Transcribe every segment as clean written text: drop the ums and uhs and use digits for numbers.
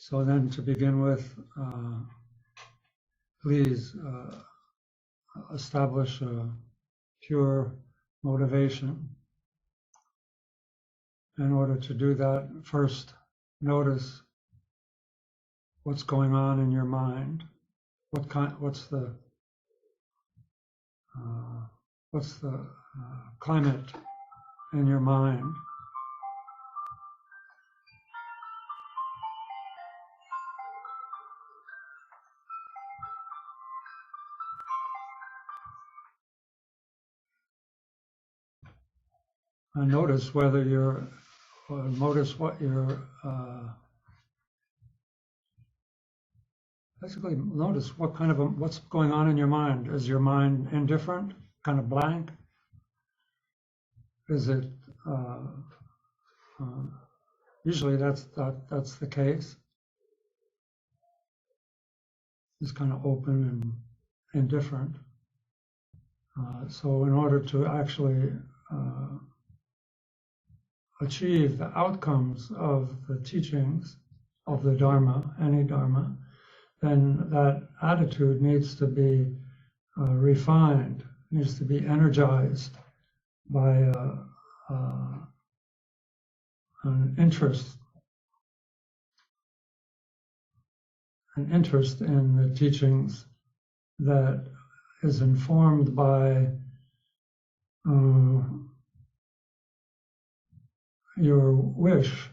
So then to begin with, please establish a pure motivation. In order to do that, first notice what's going on in your mind. What's the climate in your mind? And notice whether notice what you're, basically notice what kind of, what's going on in your mind. Is your mind indifferent, kind of blank? Is it, usually that's the case. It's kind of open and indifferent. So in order to actually achieve the outcomes of the teachings of the Dharma, any Dharma, then that attitude needs to be refined, needs to be energized by an interest in the teachings that is informed by your wish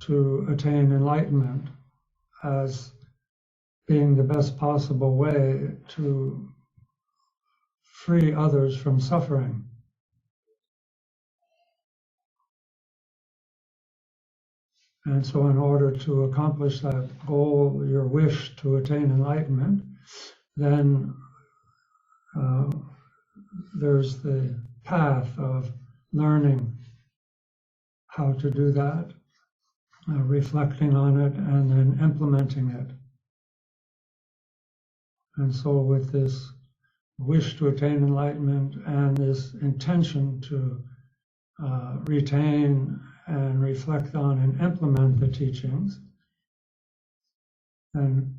to attain enlightenment as being the best possible way to free others from suffering. And so in order to accomplish that goal, your wish to attain enlightenment, then there's the path of learning how to do that, reflecting on it, and then implementing it. And so with this wish to attain enlightenment and this intention to retain and reflect on and implement the teachings, and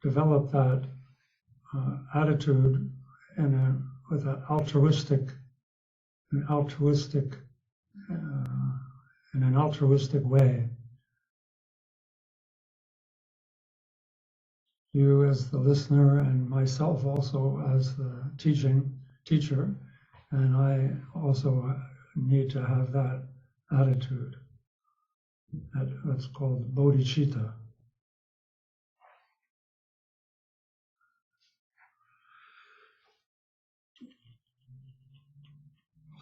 develop that attitude in an altruistic way. You as the listener and myself also as the teacher, and I also need to have that attitude. That's called bodhicitta.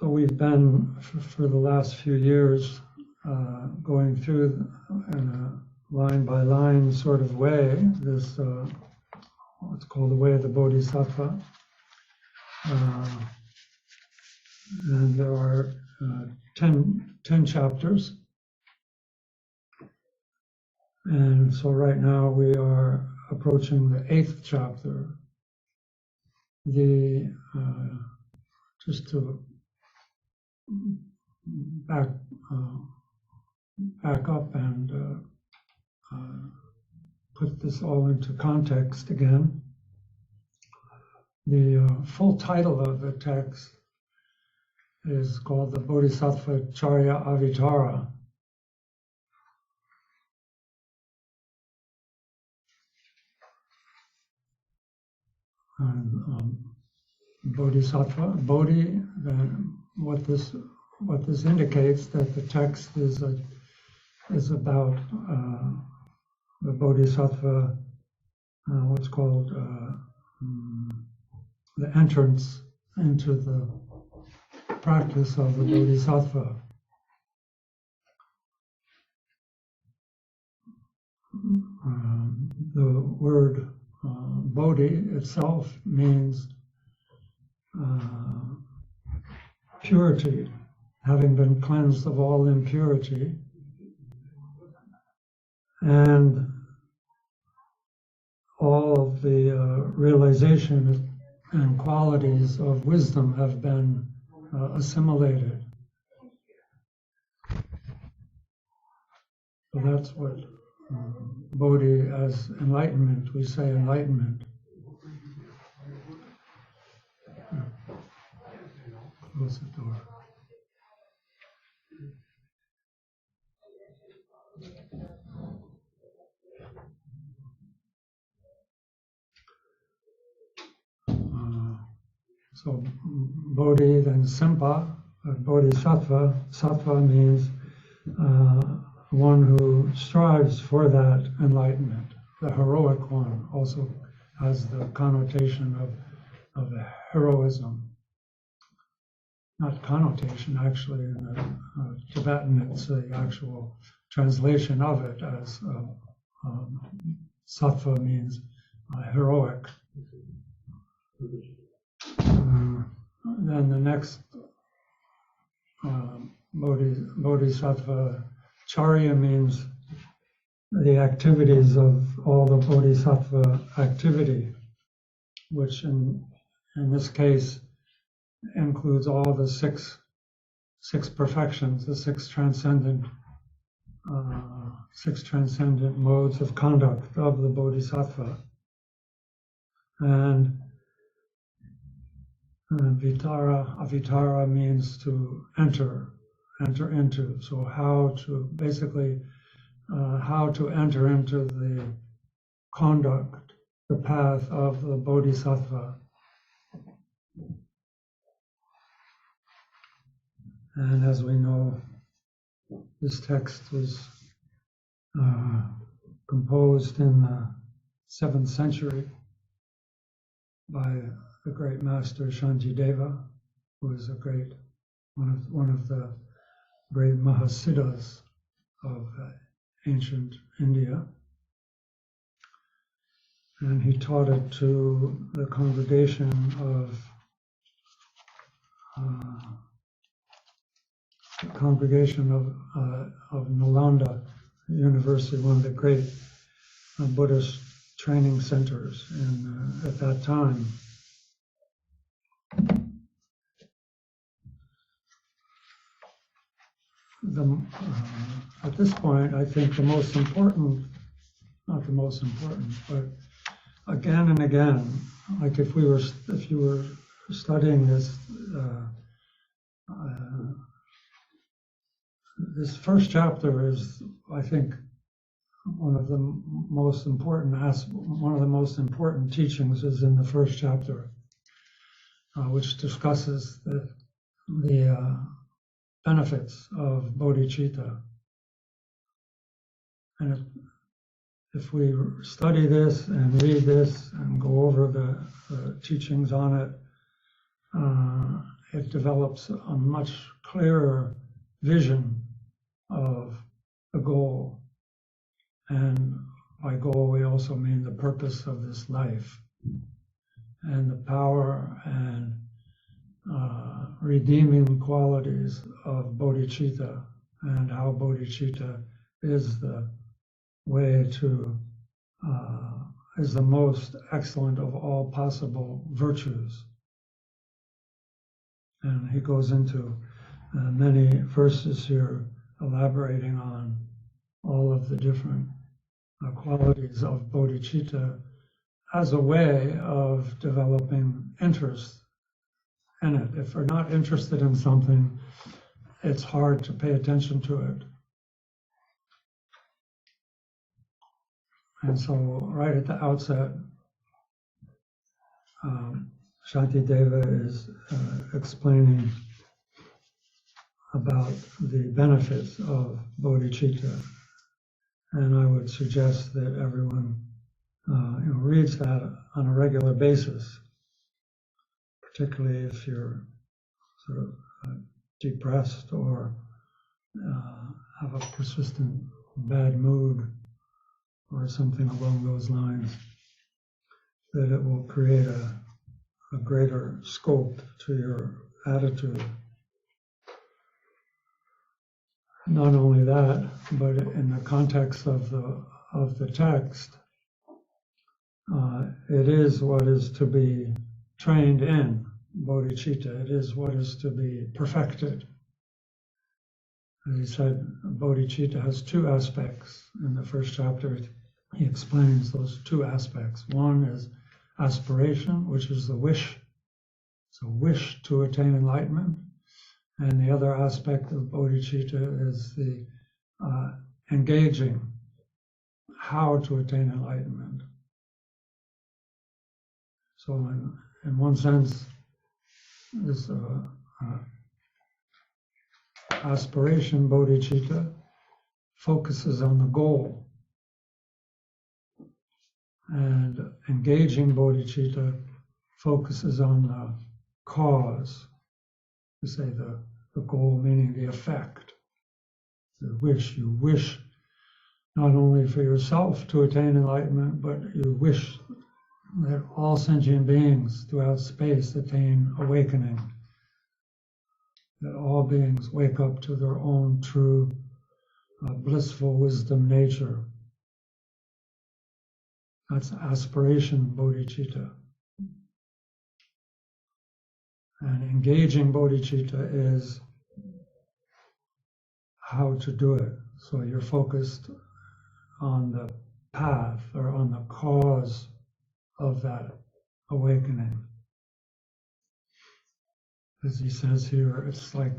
So we've been, for the last few years, going through in a line-by-line sort of way, this, what's called the way of the Bodhisattva. And there are 10 chapters. And so right now we are approaching the 8th chapter. Just to back up and put this all into context again. The full title of the text is called the Bodhicharyavatara. And Bodhisattva, Bodhi. Then what this indicates that the text is about the Bodhisattva, what's called the entrance into the practice of the Bodhisattva. The word Bodhi itself means purity, having been cleansed of all impurity, and all of the realization and qualities of wisdom have been assimilated. So that's what Bodhi as enlightenment, we say enlightenment. Close the door. So Bodhi, then Sempa, Bodhisattva. Sattva means one who strives for that enlightenment. The heroic one also has the connotation of heroism. Not connotation, actually, in the Tibetan, it's the actual translation of it as sattva means heroic. Then the next Bodhisattva, Charya means the activities of all the Bodhisattva activity, which in this case includes all the six perfections, the six transcendent modes of conduct of the Bodhisattva. And Avitara means to enter into. So how to enter into the conduct, the path of the Bodhisattva. And as we know, this text was composed in the 7th century by the great master Shantideva, who is one of the great Mahasiddhas of ancient India. And he taught it to the congregation of Nalanda University, one of the great Buddhist training centers at that time. At this point, I think the most important, not the most important, but again and again, like if you were studying this this first chapter is, I think, one of the most important teachings is in the first chapter, which discusses the benefits of bodhicitta. And if we study this and read this and go over the teachings on it, it develops a much clearer vision of the goal. And by goal, we also mean the purpose of this life and the power and redeeming qualities of bodhicitta, and how bodhicitta is the way to, is the most excellent of all possible virtues. And he goes into many verses here elaborating on all of the different qualities of bodhicitta as a way of developing interest in it. If we're not interested in something, it's hard to pay attention to it. And so right at the outset, Shantideva is explaining about the benefits of bodhicitta. And I would suggest that everyone reads that on a regular basis, particularly if you're sort of depressed or have a persistent bad mood or something along those lines, that it will create a greater scope to your attitude. Not only that, but in the context of the text, it is what is to be trained in bodhicitta. It is what is to be perfected. As he said, bodhicitta has two aspects. In the first chapter, he explains those two aspects. One is aspiration, which is the wish. It's a wish to attain enlightenment. And the other aspect of bodhicitta is the engaging, how to attain enlightenment. So in one sense, this aspiration bodhicitta focuses on the goal, and engaging bodhicitta focuses on the cause. You say the goal meaning the effect, the wish. You wish not only for yourself to attain enlightenment, but you wish that all sentient beings throughout space attain awakening, that all beings wake up to their own true blissful wisdom nature. That's aspiration bodhicitta. And engaging bodhicitta is how to do it. So you're focused on the path or on the cause of that awakening. As he says here, it's like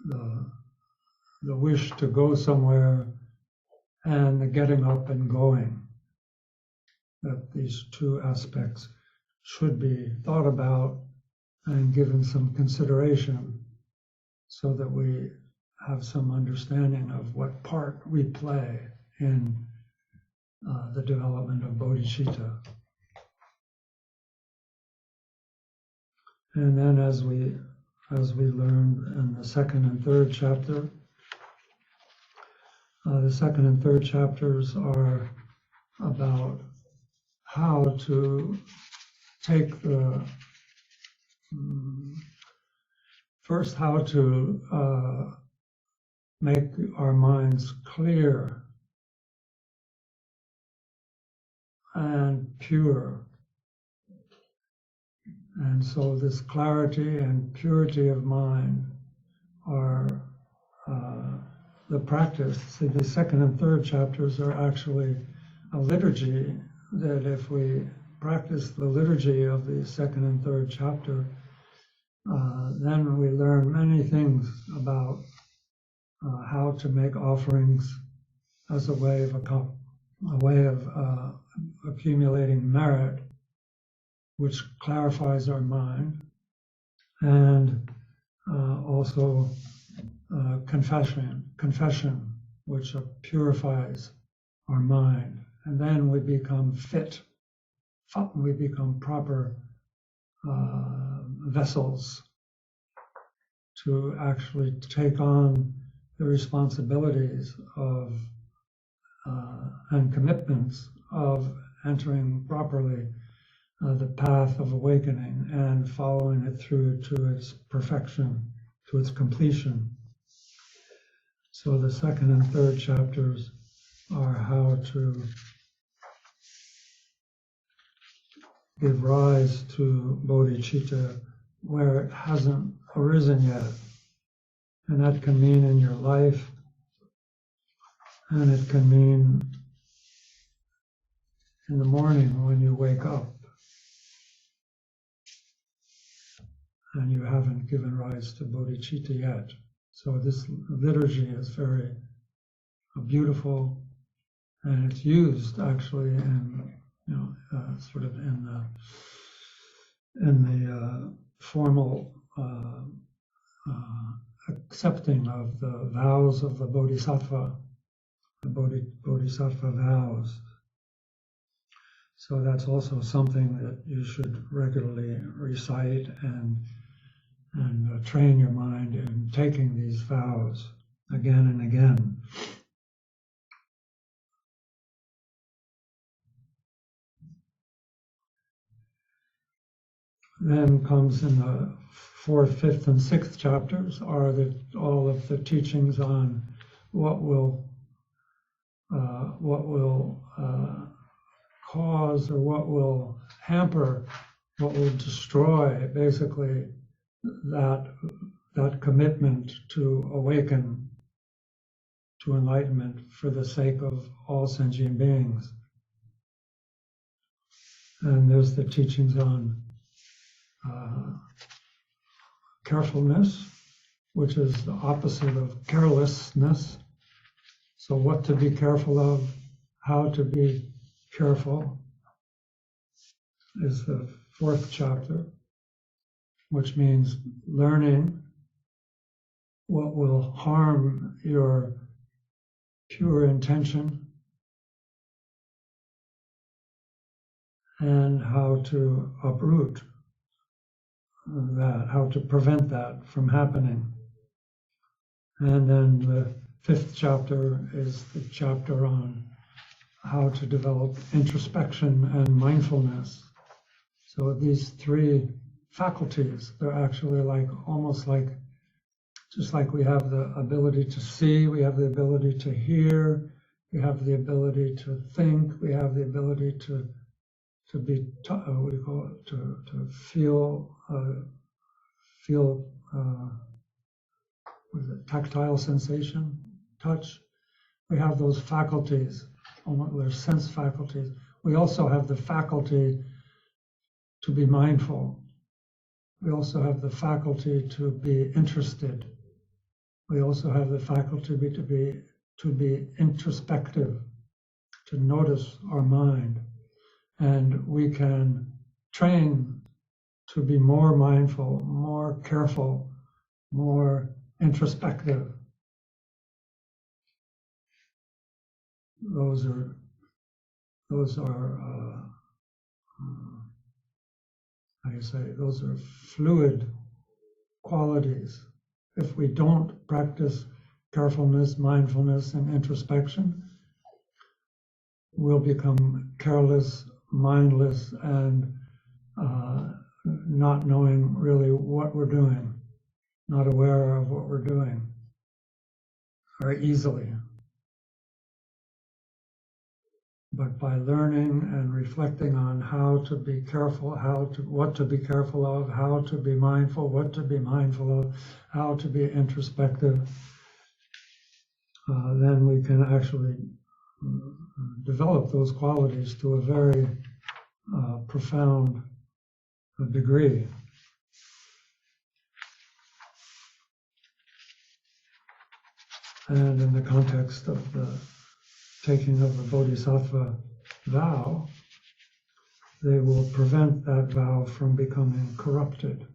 the wish to go somewhere and the getting up and going. That these two aspects should be thought about and given some consideration so that we have some understanding of what part we play in the development of bodhicitta. And then as we learned in the second and third chapter, the second and third chapters are about how to take the first, how to make our minds clear and pure. And so this clarity and purity of mind are the practice. See, the second and third chapters are actually a liturgy that if we practice the liturgy of the second and third chapter, then we learn many things about how to make offerings as a way of accumulating merit, which clarifies our mind, and also confession, which purifies our mind. And then we become fit, we become proper vessels to actually take on the responsibilities of and commitments of entering properly the path of awakening and following it through to its perfection, to its completion. So the second and third chapters are how to give rise to bodhicitta where it hasn't arisen yet. And that can mean in your life, and it can mean in the morning when you wake up and you haven't given rise to bodhicitta yet. So this liturgy is very beautiful, and it's used actually in, sort of in the formal accepting of the vows of the bodhisattva, the bodhisattva vows. So that's also something that you should regularly recite and train your mind in taking these vows again and again. Then comes in the 4th, 5th, and 6th chapters are all of the teachings on what will cause, or what will hamper, what will destroy, basically, that commitment to awaken to enlightenment for the sake of all sentient beings. And there's the teachings on carefulness, which is the opposite of carelessness. So what to be careful of, how to be careful, is the 4th chapter, which means learning what will harm your pure intention and how to uproot that, how to prevent that from happening. And then the 5th chapter is the chapter on how to develop introspection and mindfulness. So these 3 faculties, they're actually just like we have the ability to see, we have the ability to hear, we have the ability to think, we have the ability to be, what do you call it, to feel what is it, tactile sensation, touch. We have those faculties, they're sense faculties. We also have the faculty to be mindful. We also have the faculty to be interested. We also have the faculty to be introspective, to notice our mind. And we can train to be more mindful, more careful, more introspective. Those are how do you say, those are fluid qualities. If we don't practice carefulness, mindfulness, and introspection, we'll become careless, mindless, and not knowing really what we're doing, not aware of what we're doing very easily. But by learning and reflecting on how to be careful, what to be careful of, how to be mindful, what to be mindful of, how to be introspective, then we can actually develop those qualities to a very profound degree. And in the context of the taking of a bodhisattva vow, they will prevent that vow from becoming corrupted.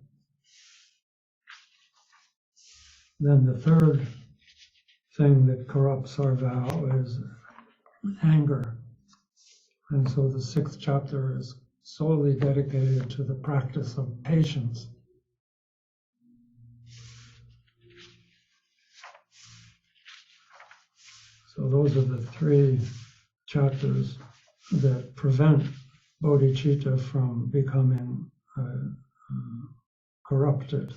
Then the 3rd thing that corrupts our vow is anger. And so the 6th chapter is solely dedicated to the practice of patience. So those are the 3 chapters that prevent bodhicitta from becoming corrupted.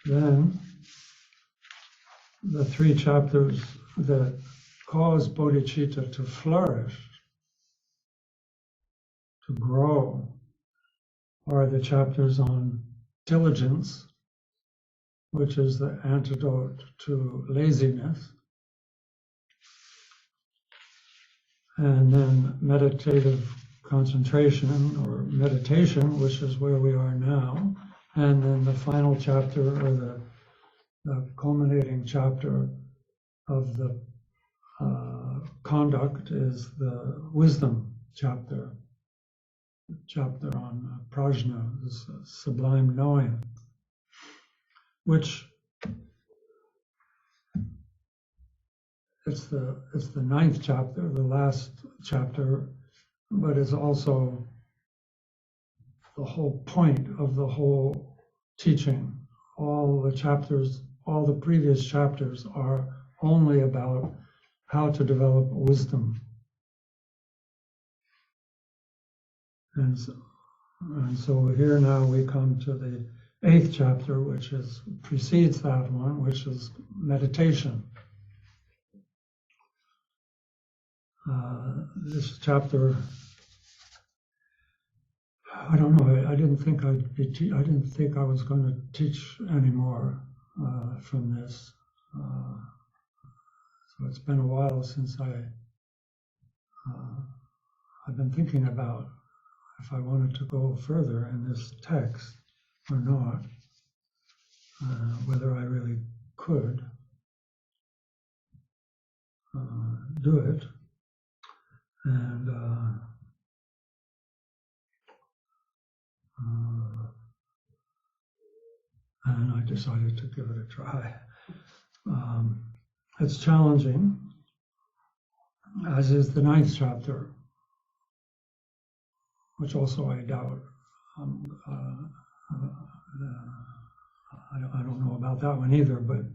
Then the 3 chapters that cause bodhicitta to flourish, to grow, are the chapters on diligence, which is the antidote to laziness, and then meditative concentration or meditation, which is where we are now, and then the final chapter, or the culminating chapter of the conduct, is the wisdom chapter on prajna, this sublime knowing, which it's the ninth chapter, the last chapter, but it's also the whole point of the whole teaching. All the previous chapters are only about how to develop wisdom. And so here now we come to the eighth chapter, which precedes that one, which is meditation. This chapter, I don't know. I didn't think I didn't think I was going to teach anymore from this. So it's been a while since I've been thinking about if I wanted to go further in this text or not, whether I really could do it. And I decided to give it a try. It's challenging, as is the ninth chapter, which also I doubt. I don't know about that one either, but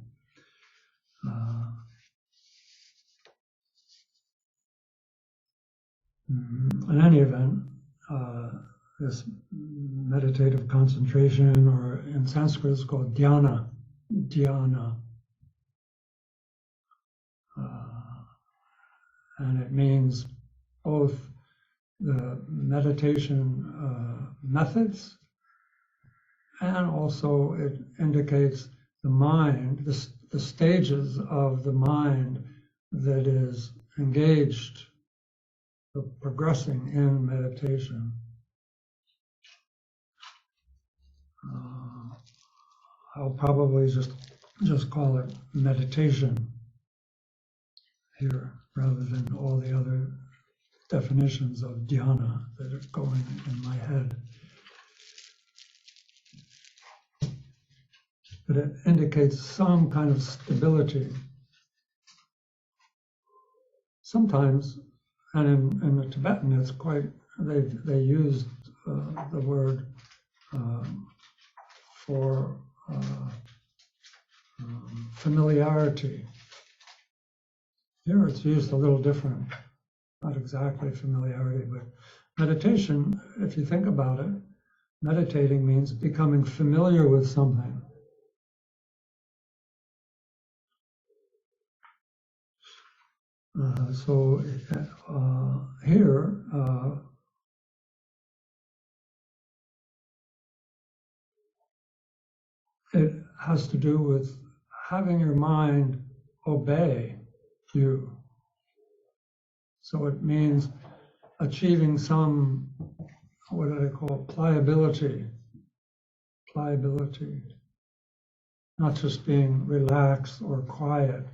in any event, this meditative concentration, or in Sanskrit it's called dhyana, and it means both the meditation methods, and also it indicates the mind, the stages of the mind that is engaged, progressing in meditation. I'll probably just call it meditation here, rather than all the other definitions of dhyana that are going in my head. But it indicates some kind of stability. Sometimes, and in the Tibetan, it's quite, they use the word for familiarity. Here it's used a little different, not exactly familiarity, but meditation, if you think about it, meditating means becoming familiar with something. So here, it has to do with having your mind obey you. So it means achieving some, what do I call, pliability, not just being relaxed or quiet,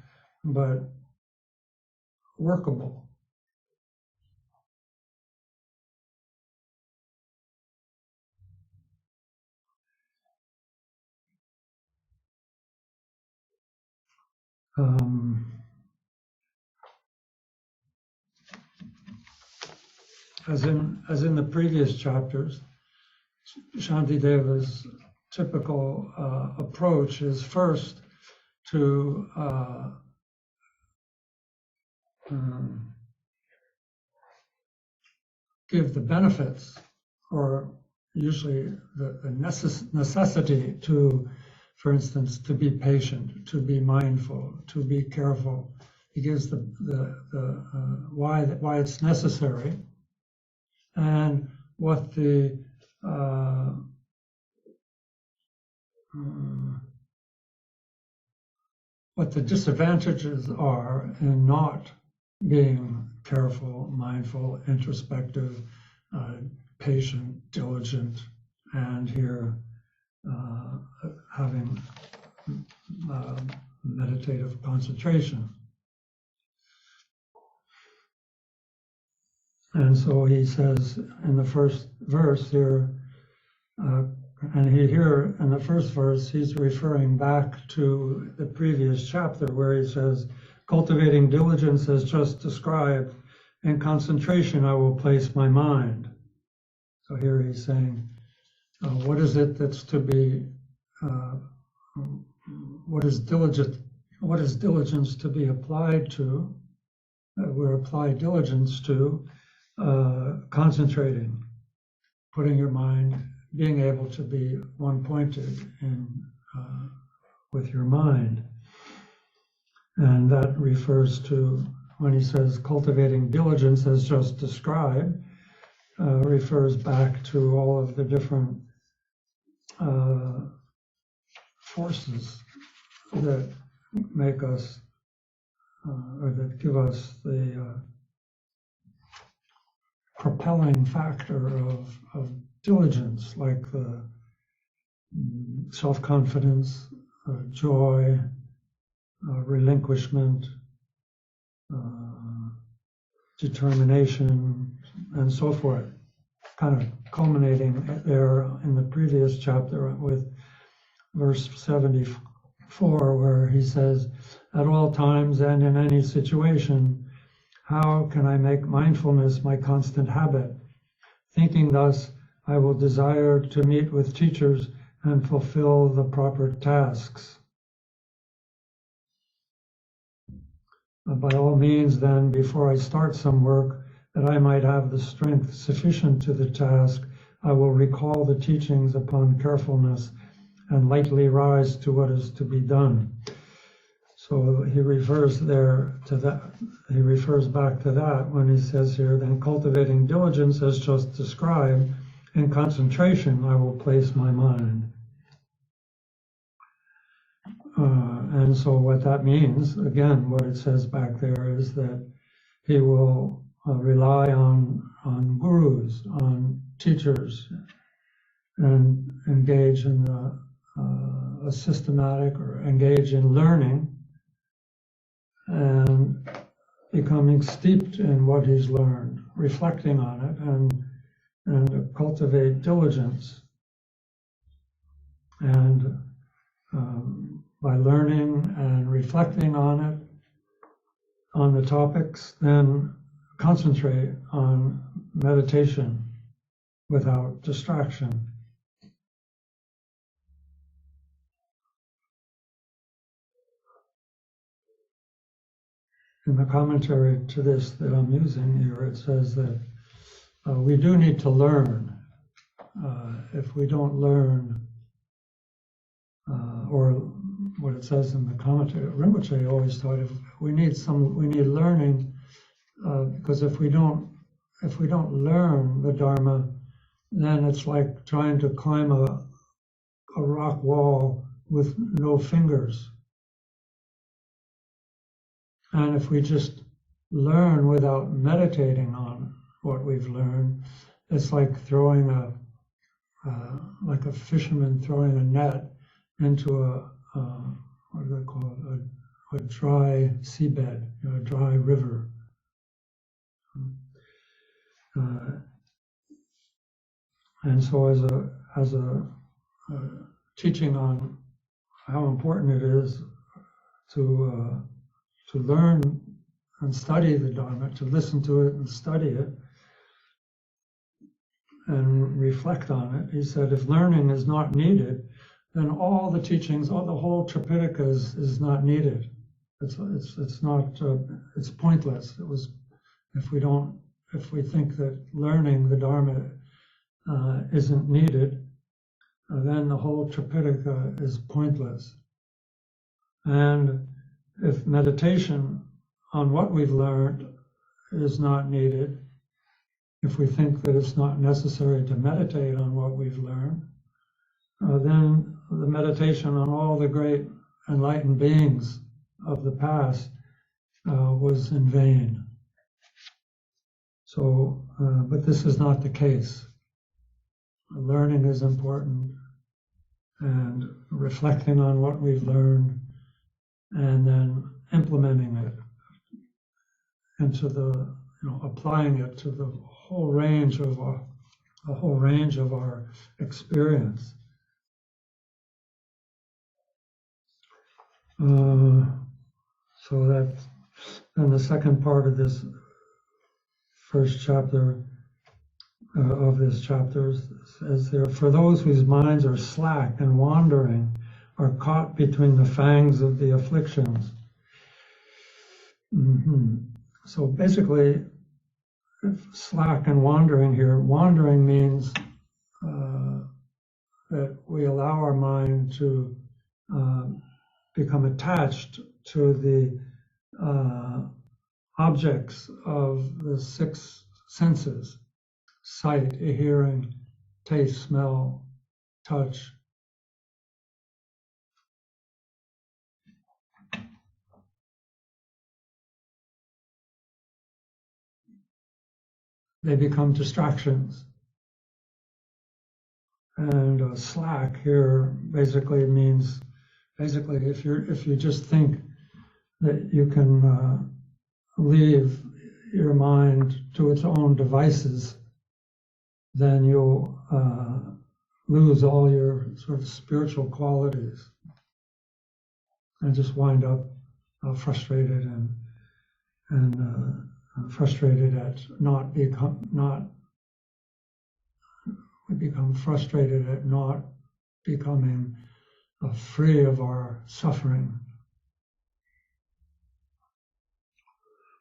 but workable. As in the previous chapters, Shantideva's typical approach is first to give the benefits, or usually the necessity to, for instance, to be patient, to be mindful, to be careful. He gives the why it's necessary, and what the disadvantages are in not being careful, mindful, introspective, patient, diligent, and here having meditative concentration. And so he says in the first verse here, and here in the first verse, he's referring back to the previous chapter where he says, cultivating diligence as just described, in concentration I will place my mind. So here he's saying, what is it that's to be, what is diligence to be applied to? We're applied diligence to concentrating, putting your mind, being able to be one-pointed in with your mind. And that refers to, when he says cultivating diligence as just described, refers back to all of the different forces that make us, or that give us the propelling factor of diligence, like the self-confidence, joy, relinquishment, determination, and so forth, kind of culminating there in the previous chapter with verse 74, where he says, at all times and in any situation, how can I make mindfulness my constant habit? Thinking thus, I will desire to meet with teachers and fulfill the proper tasks. By all means, then, before I start some work, that I might have the strength sufficient to the task, I will recall the teachings upon carefulness and lightly rise to what is to be done. So he refers there to that. He refers back to that when he says here, then cultivating diligence as just described, in concentration I will place my mind. And so what that means, again, what it says back there is that he will rely on gurus, on teachers, and engage in a systematic, or engage in learning and becoming steeped in what he's learned, reflecting on it, and cultivate diligence. And by learning and reflecting on it, on the topics, then concentrate on meditation without distraction. In the commentary to this that I'm using here, it says that we do need to learn. If we don't learn, or what it says in the commentary, Rinpoche always taught, if we need learning, because if we don't learn the Dharma, then it's like trying to climb a rock wall with no fingers. And if we just learn without meditating on what we've learned, it's like throwing like a fisherman throwing a net into what do they call it? A dry seabed, a dry river. And so as a teaching on how important it is to learn and study the Dharma, to listen to it and study it and reflect on it. He said, if learning is not needed, then all the teachings, all the whole Tripitaka is not needed. It's not. It's pointless. If we think that learning the Dharma isn't needed, then the whole Tripitaka is pointless. And if meditation on what we've learned is not needed, if we think that it's not necessary to meditate on what we've learned, then the meditation on all the great enlightened beings of the past was in vain. So, but this is not the case. Learning is important, and reflecting on what we've learned, and then implementing it into the, applying it to the whole range of our experience. So that, and the second part of this first chapter of this chapter says there, for those whose minds are slack and wandering, are caught between the fangs of the afflictions. So basically, slack and wandering here, wandering means that we allow our mind to become attached to the objects of the six senses: sight, hearing, taste, smell, touch. They become distractions. And slack here basically means, if you just think that you can leave your mind to its own devices, then you'll lose all your sort of spiritual qualities and just wind up frustrated and frustrated at we become frustrated at not becoming free of our suffering.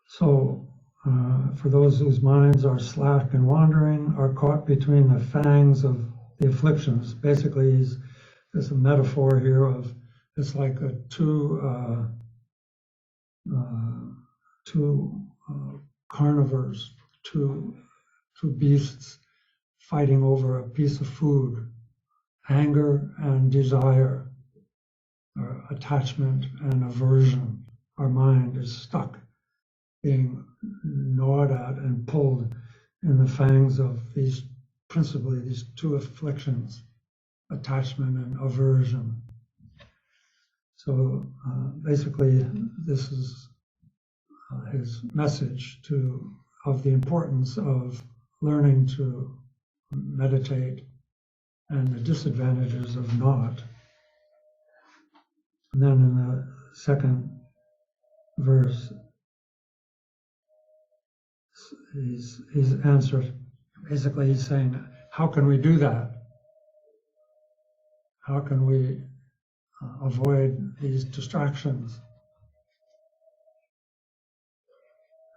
So, for those whose minds are slack and wandering, are caught between the fangs of the afflictions. Basically, there's a metaphor here of, it's like two carnivores, two beasts fighting over a piece of food. Anger and desire, or attachment and aversion. Our mind is stuck, being gnawed at and pulled in the fangs of principally these two afflictions, attachment and aversion. So basically, this is his message of the importance of learning to meditate and the disadvantages of not. And then in the second verse, he's answered, basically he's saying, how can we do that? How can we avoid these distractions?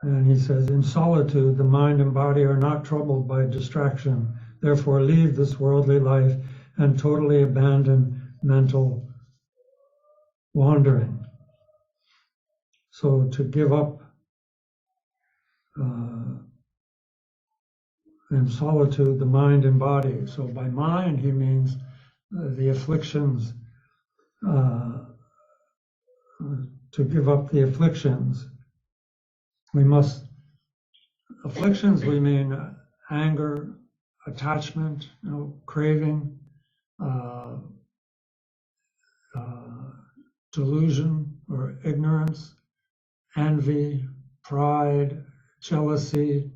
And he says, in solitude, the mind and body are not troubled by distraction. Therefore, leave this worldly life and totally abandon mental wandering. So to give up in solitude the mind and body. So by mind, he means the afflictions, to give up the afflictions. Afflictions, we mean anger, attachment, craving, delusion or ignorance, envy, pride, jealousy,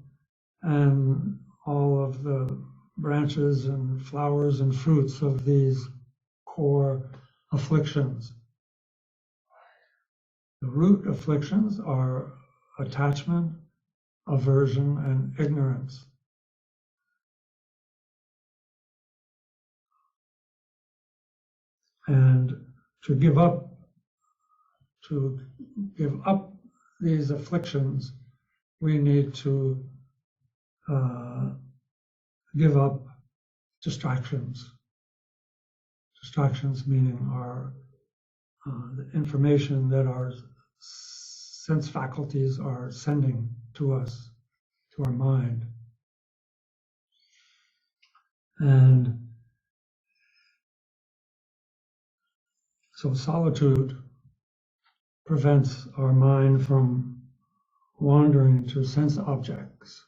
and all of the branches and flowers and fruits of these core afflictions. The root afflictions are attachment, aversion, and ignorance. And to give up these afflictions, we need to give up distractions. Distractions meaning the information that our sense faculties are sending to us, to our mind. And so solitude prevents our mind from wandering to sense objects.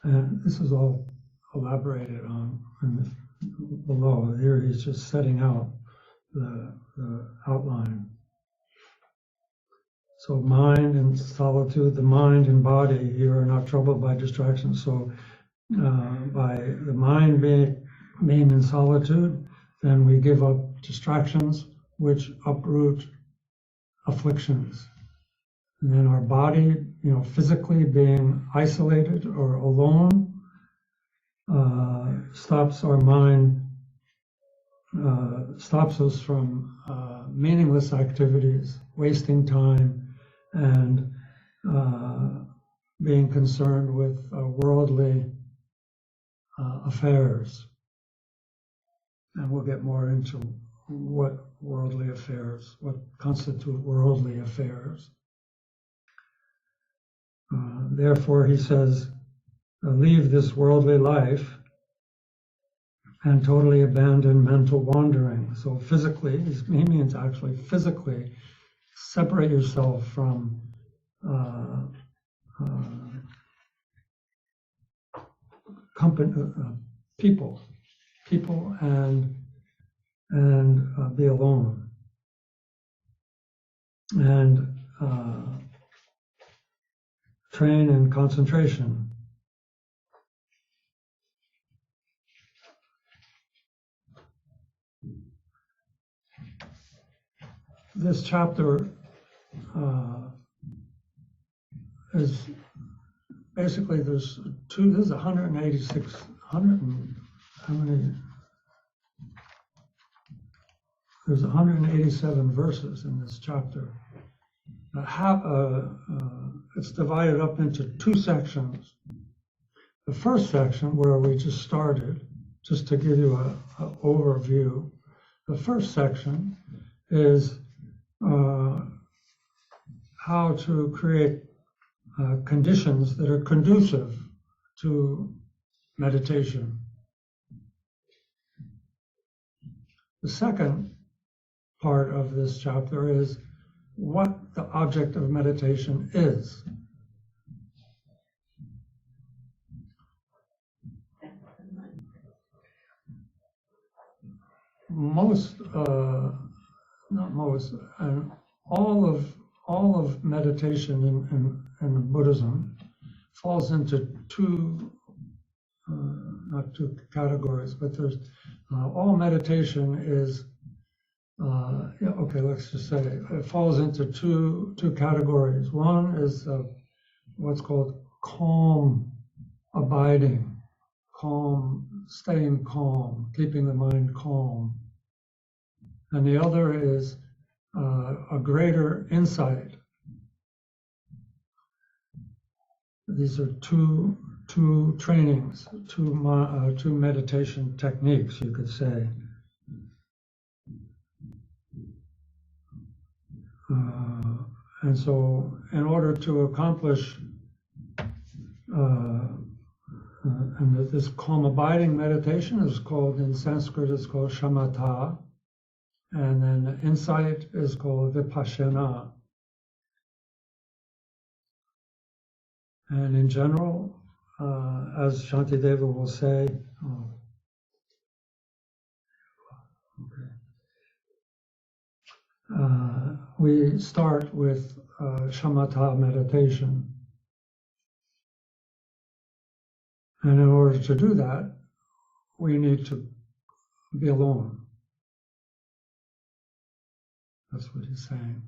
And this is all elaborated on below. Here he's just setting out the outline. So mind and solitude, the mind and body here are not troubled by distractions. So by the mind being in solitude, then we give up distractions which uproot afflictions. And then our body, physically being isolated or alone, stops our mind, stops us from meaningless activities, wasting time, and being concerned with worldly affairs. And we'll get more into what worldly affairs, what constitute worldly affairs. Therefore, he says, leave this worldly life and totally abandon mental wandering. So physically, he means actually physically separate yourself from people, and be alone. And train in concentration. This chapter is basically, there's 186, there's 187 verses in this chapter. It's divided up into two sections. The first section, where we just started, just to give you an overview, the first section is how to create conditions that are conducive to meditation. The second part of this chapter is what the object of meditation is. All of meditation in Buddhism falls into not two categories, but there's all meditation is let's just say it falls into two categories. One is what's called calm abiding, staying calm, keeping the mind calm. And the other is a greater insight. These are two trainings, two meditation techniques, you could say. And so, in order to accomplish, and this calm abiding meditation is called, in Sanskrit, it's called shamatha, and then insight is called vipassana. And in general, as Shantideva will say, we start with shamatha meditation. And in order to do that, we need to be alone. That's what he's saying.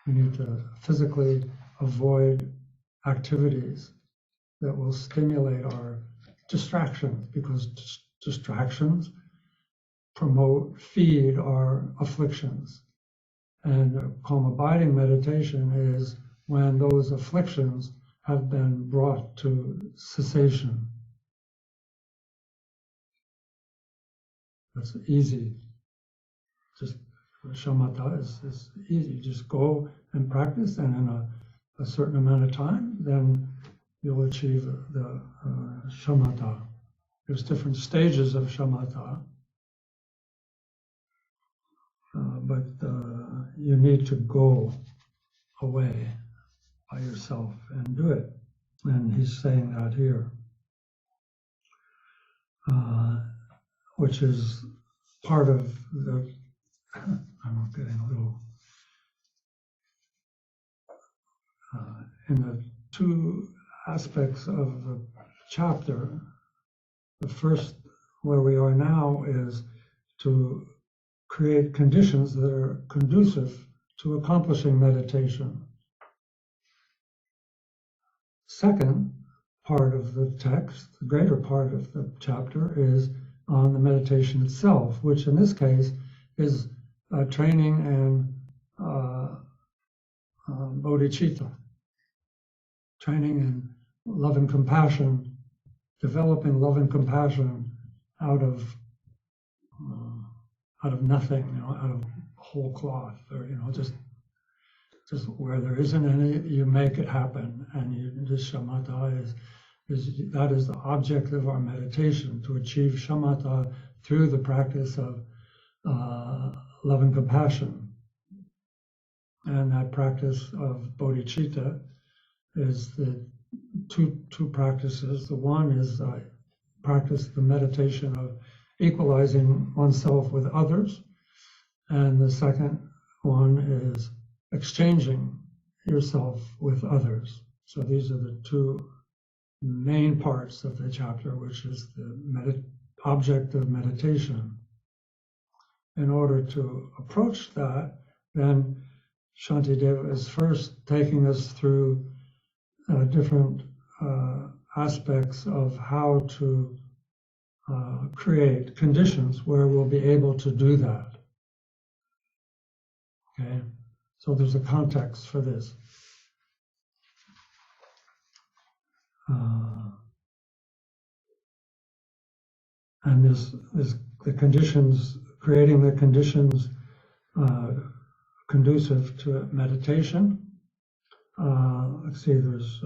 We need to physically avoid activities that will stimulate our distractions, because distractions feed our afflictions. And calm abiding meditation is when those afflictions have been brought to cessation. That's easy. Just shamatha is easy. You just go and practice, and in a certain amount of time, then you'll achieve the shamatha. There's different stages of shamatha, but you need to go away by yourself and do it. And he's saying that here. which is part of the, I'm getting a little, in the two aspects of the chapter, the first, where we are now, is to create conditions that are conducive to accomplishing meditation. Second part of the text, the greater part of the chapter, is on the meditation itself, which in this case is training in bodhicitta, training in love and compassion, developing love and compassion out of nothing, out of whole cloth, or just where there isn't any, you make it happen, and this shamatha that is the object of our meditation, to achieve shamatha through the practice of love and compassion. And that practice of bodhicitta is the two practices. The one is practice the meditation of equalizing oneself with others, and the second one is exchanging yourself with others. So these are the two main parts of the chapter, which is the object of meditation. In order to approach that, then Shantideva is first taking us through different aspects of how to create conditions where we'll be able to do that. Okay, so there's a context for this. And this the conditions, creating the conditions conducive to meditation. Let's see, there's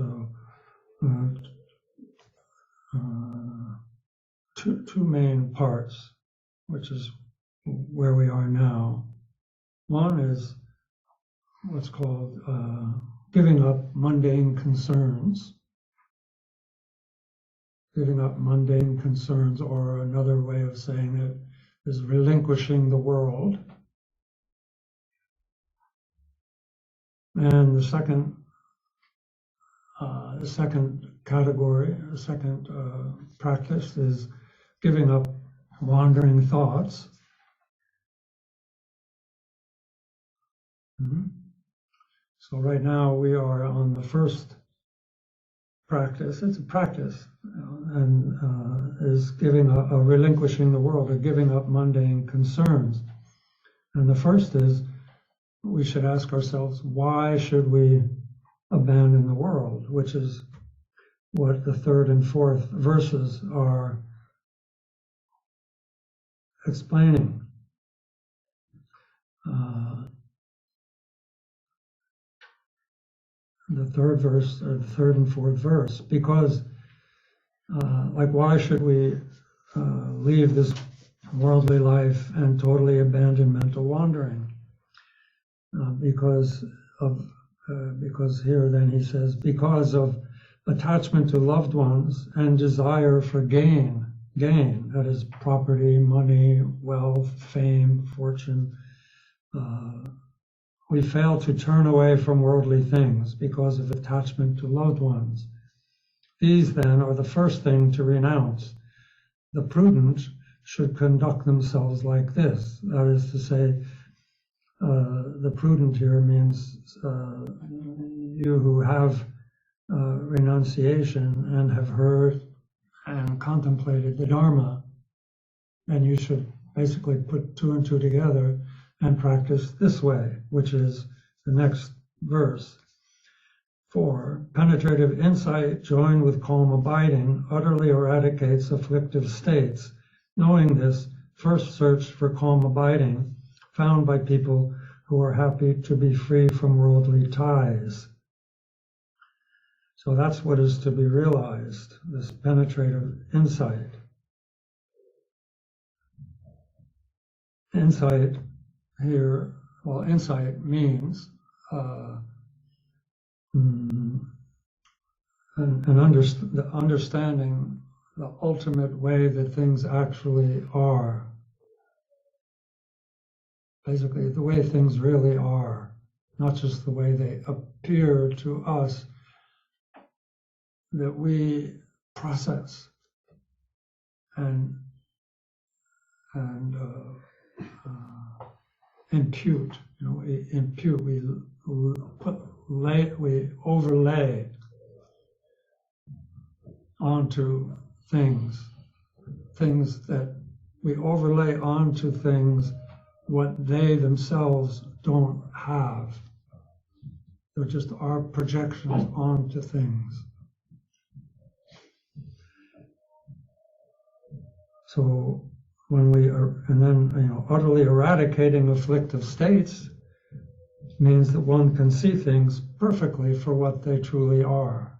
two main parts, which is where we are now. One is what's called giving up mundane concerns. Giving up mundane concerns, or another way of saying it is relinquishing the world. And the second category, the second practice is giving up wandering thoughts. So right now we are on the first practice. It's a practice, and is giving a relinquishing the world, or giving up mundane concerns. And the first is, we should ask ourselves, why should we abandon the world? Which is what the third and fourth verses are explaining. The third verse, or the third and fourth verse, because why should we leave this worldly life and totally abandon mental wandering? Because here then he says, because of attachment to loved ones and desire for gain, that is property, money, wealth, fame, fortune, we fail to turn away from worldly things because of attachment to loved ones. These then are the first thing to renounce. The prudent should conduct themselves like this. That is to say, the prudent here means you who have renunciation and have heard and contemplated the Dharma, and you should basically put two and two together and practice this way, which is the next verse. 4. Penetrative insight joined with calm abiding utterly eradicates afflictive states. Knowing this, first search for calm abiding, found by people who are happy to be free from worldly ties. So that's what is to be realized, this penetrative insight. Insight here, well, insight means the understanding the ultimate way that things actually are. Basically, the way things really are, not just the way they appear to us, that we process and impute. We impute. We overlay onto things that we overlay onto things what they themselves don't have. They're just our projections onto things. So when we are, and then utterly eradicating afflictive states means that one can see things perfectly for what they truly are.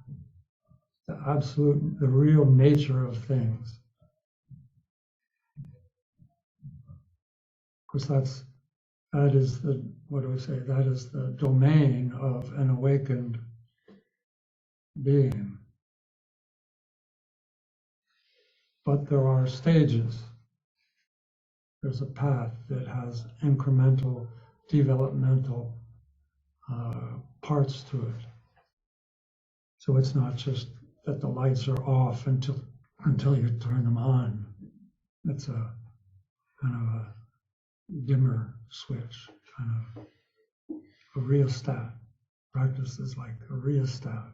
The real nature of things. Of course, that is the domain of an awakened being. But there are stages. There's a path that has incremental, developmental parts to it. So it's not just that the lights are off until you turn them on. It's a kind of a dimmer switch, kind of a rheostat. Practice is like a rheostat.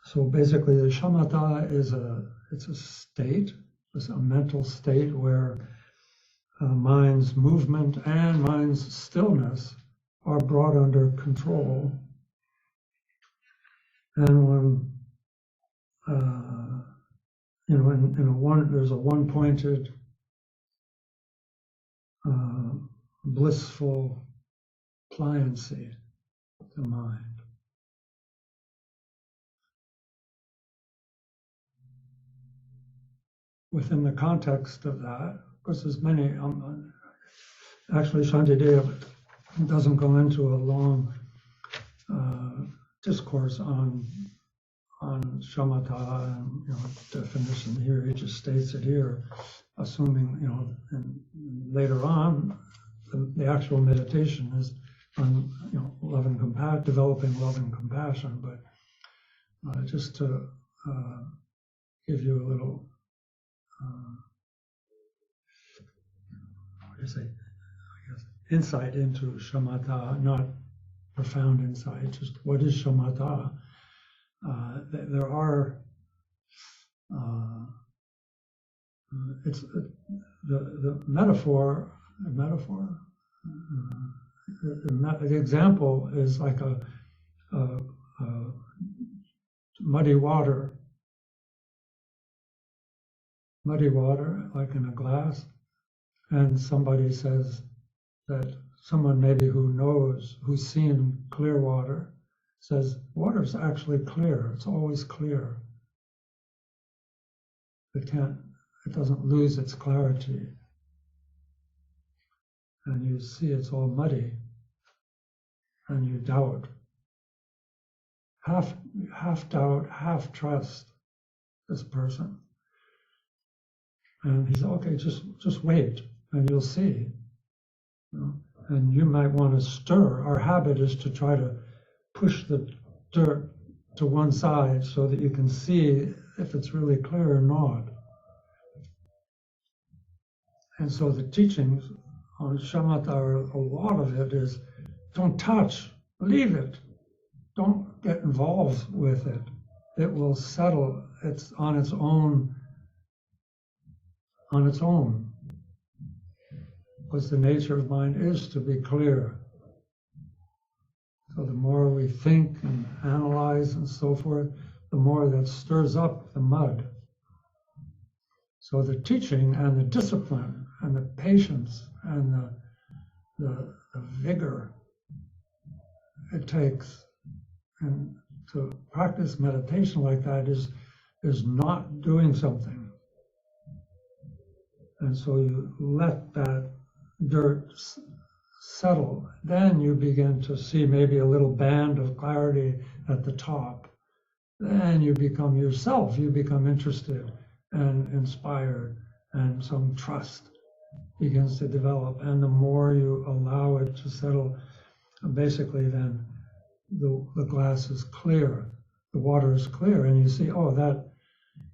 So basically, the shamatha it's a state, it's a mental state where mind's movement and mind's stillness are brought under control. And when there's a one-pointed, blissful pliancy to mind. Within the context of that, of course, there's many. Actually, Shantideva doesn't go into a long discourse on shamatha and definition here. He just states it here, assuming and later on the actual meditation is on love and compassion, developing love and compassion. But just to give you a little. Insight into shamatha, not profound insight, just what is shamatha. There are, it's the metaphor, the example is like a muddy water like in a glass, and somebody says that someone maybe who's seen clear water says water's actually clear, it's always clear. It doesn't lose its clarity. And you see it's all muddy and you doubt. Half doubt, half trust this person. And he said, okay, just wait and you'll see. And you might want to stir. Our habit is to try to push the dirt to one side so that you can see if it's really clear or not. And so the teachings on shamatha, a lot of it is don't touch, leave it. Don't get involved with it. It will settle. It's on its own. Because the nature of mind is to be clear. So the more we think and analyze and so forth, the more that stirs up the mud. So the teaching and the discipline and the patience and the vigor it takes and to practice meditation like that is not doing something. And so you let that dirt settle, then you begin to see maybe a little band of clarity at the top. Then you become yourself, you become interested and inspired, and some trust begins to develop. And the more you allow it to settle, basically then the glass is clear, the water is clear, and you see, oh, that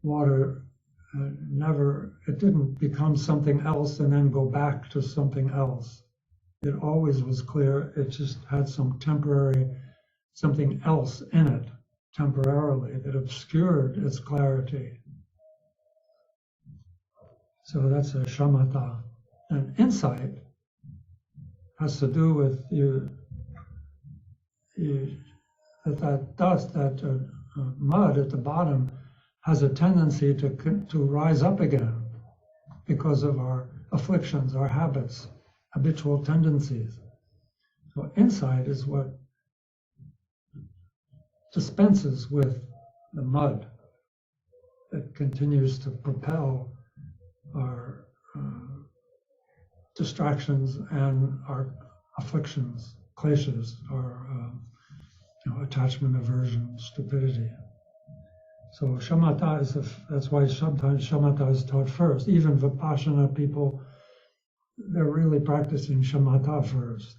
water it didn't become something else and then go back to something else. It always was clear, it just had some temporary, something else in it temporarily that obscured its clarity. So that's a shamatha. And insight has to do with that dust, that mud at the bottom has a tendency to rise up again because of our afflictions, our habits, habitual tendencies. So insight is what dispenses with the mud that continues to propel our distractions and our afflictions, kleshas, our attachment, aversion, stupidity. So shamatha is that's why sometimes shamatha is taught first. Even Vipassana people, they're really practicing shamatha first.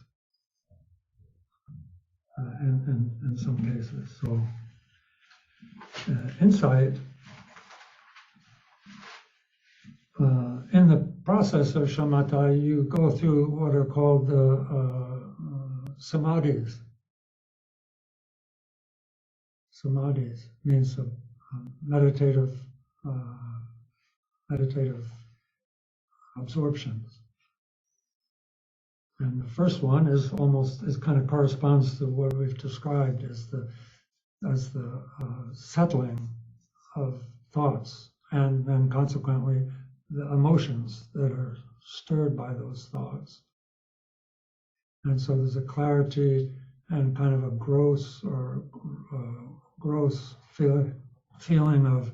In some cases. So insight, in the process of shamatha, you go through what are called the samadhis. Samadhis means meditative absorptions. And the first one is kind of corresponds to what we've described as the settling of thoughts, and then consequently the emotions that are stirred by those thoughts. And so there's a clarity and kind of a gross feeling of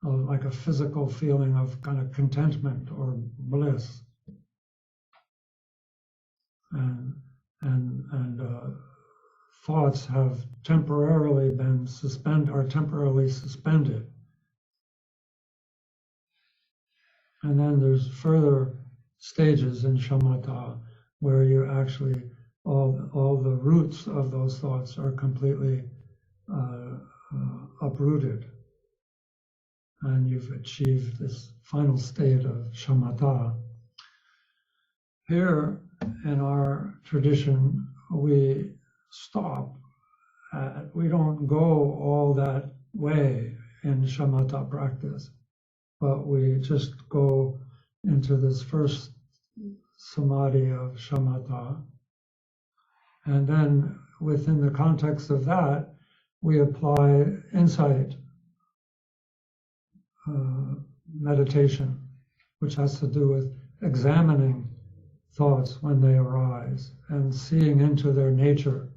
like a physical feeling of kind of contentment or bliss. And thoughts have temporarily been temporarily suspended. And then there's further stages in shamatha where you actually, all the roots of those thoughts are completely uprooted. And you've achieved this final state of shamatha. Here in our tradition, we stop. We don't go all that way in shamatha practice, but we just go into this first samadhi of shamatha. And then within the context of that, we apply insight meditation, which has to do with examining thoughts when they arise and seeing into their nature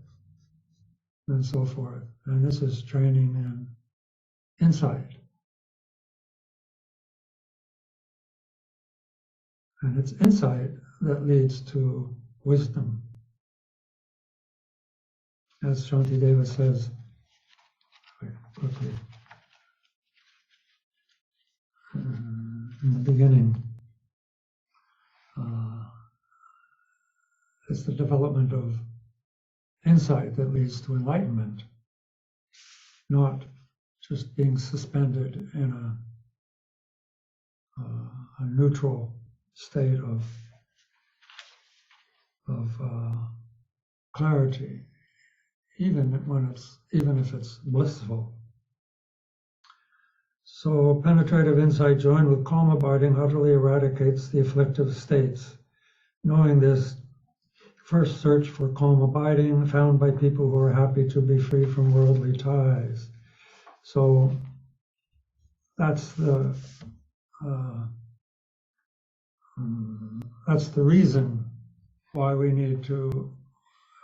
and so forth. And this is training in insight. And it's insight that leads to wisdom. As Shantideva says, quickly, in the beginning, it's the development of insight that leads to enlightenment, not just being suspended in a neutral state of clarity, even if it's blissful. So penetrative insight joined with calm abiding utterly eradicates the afflictive states. Knowing this, first search for calm abiding found by people who are happy to be free from worldly ties. So that's the reason why we need to,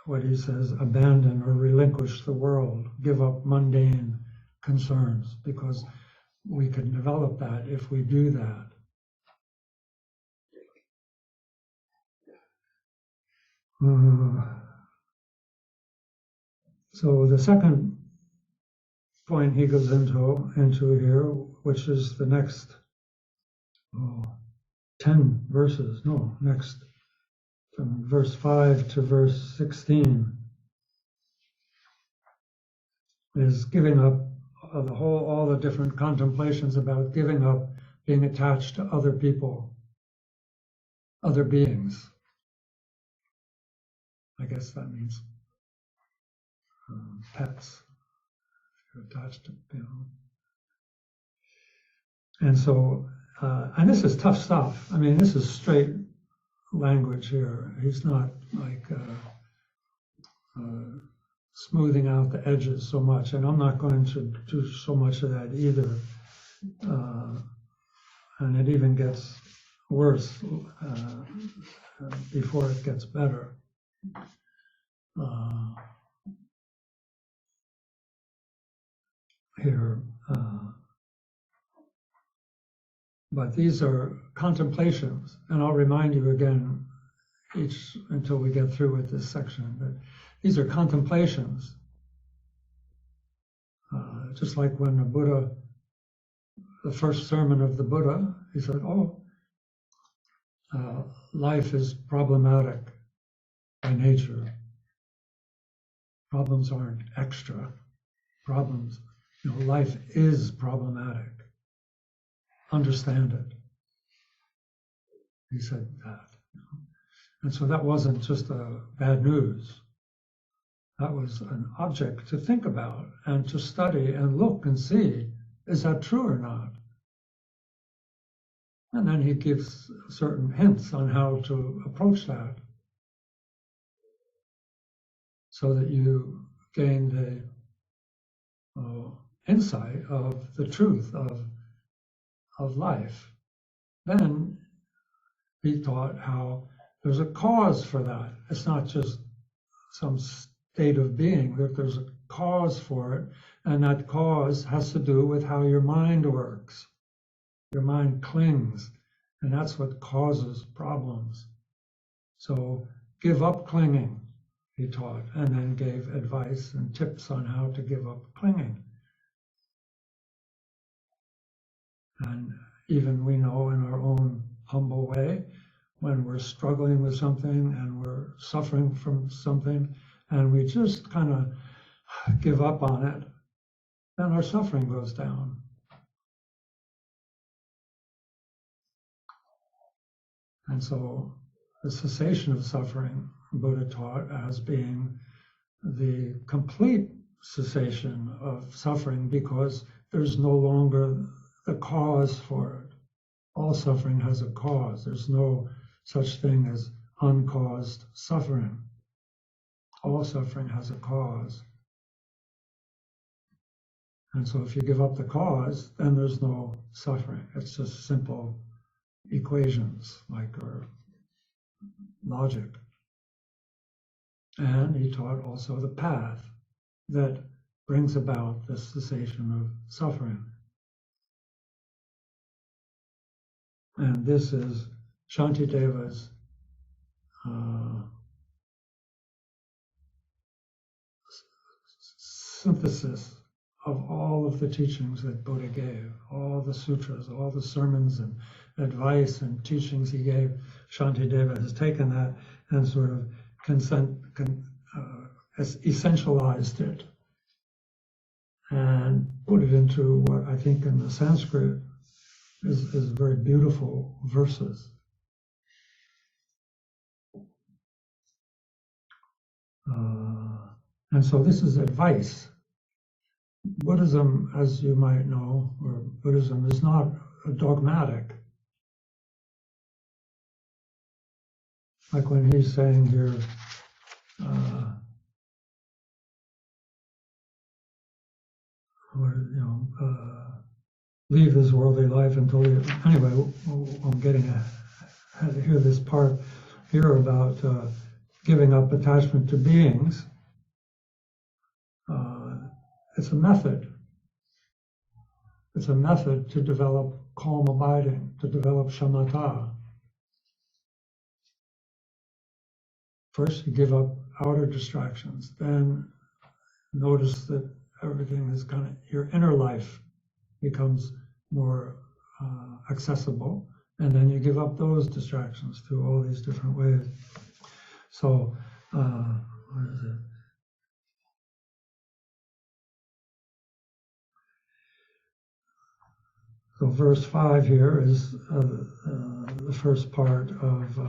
what he says, abandon or relinquish the world, give up mundane concerns, because we can develop that if we do that. So the second point he goes into here, which is the next 10 verses, no, next from verse 5 to verse 16, is giving up all the different contemplations about giving up being attached to other people, other beings. I guess that means pets. You're attached to, And so, and this is tough stuff. I mean, this is straight language here. He's not like smoothing out the edges so much, and I'm not going to do so much of that either. And it even gets worse before it gets better. Here, but these are contemplations, and I'll remind you again until we get through with this section, that these are contemplations. Just like when the Buddha, the first sermon of the Buddha, he said, life is problematic by nature. Problems aren't extra. Problems, life is problematic. Understand it. He said that. And so that wasn't just bad news. That was an object to think about and to study and look and see, is that true or not? And then he gives certain hints on how to approach that so that you gain the insight of the truth of life. Then he taught how there's a cause for that. It's not just some state of being, that there's a cause for it, and that cause has to do with how your mind works. Your mind clings, and that's what causes problems. So give up clinging, he taught, and then gave advice and tips on how to give up clinging. And even we know in our own humble way, when we're struggling with something and we're suffering from something, and we just kind of give up on it, then our suffering goes down. And so the cessation of suffering, Buddha taught as being the complete cessation of suffering, because there's no longer the cause for it. All suffering has a cause. There's no such thing as uncaused suffering. All suffering has a cause. And so if you give up the cause, then there's no suffering. It's just simple equations, like our logic. And he taught also the path that brings about the cessation of suffering. And this is Shantideva's synthesis of all of the teachings that Buddha gave, all the sutras, all the sermons and advice and teachings he gave. Shantideva has taken that and sort of has essentialized it and put it into what I think in the Sanskrit is very beautiful verses. And so this is advice. Buddhism, as you might know, or Buddhism is not dogmatic. Like when he's saying here, leave this worldly life until you, anyway, I'm getting to hear this part here about giving up attachment to beings. It's a method. It's a method to develop calm abiding, to develop shamatha. First, you give up outer distractions. Then notice that everything is kind of, your inner life becomes more accessible. And then you give up those distractions through all these different ways. So, what is it? So verse 5 here is the first part of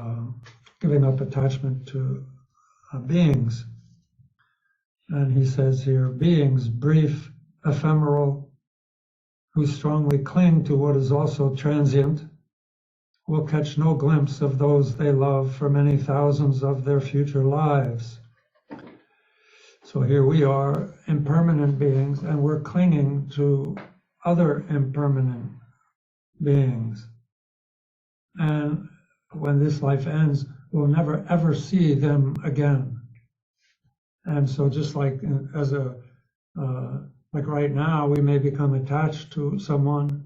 giving up attachment to beings. And he says here, beings, brief, ephemeral, who strongly cling to what is also transient, will catch no glimpse of those they love for many thousands of their future lives. So here we are, impermanent beings, and we're clinging to other impermanent beings. And when this life ends, we'll never ever see them again. And so just like like right now, we may become attached to someone,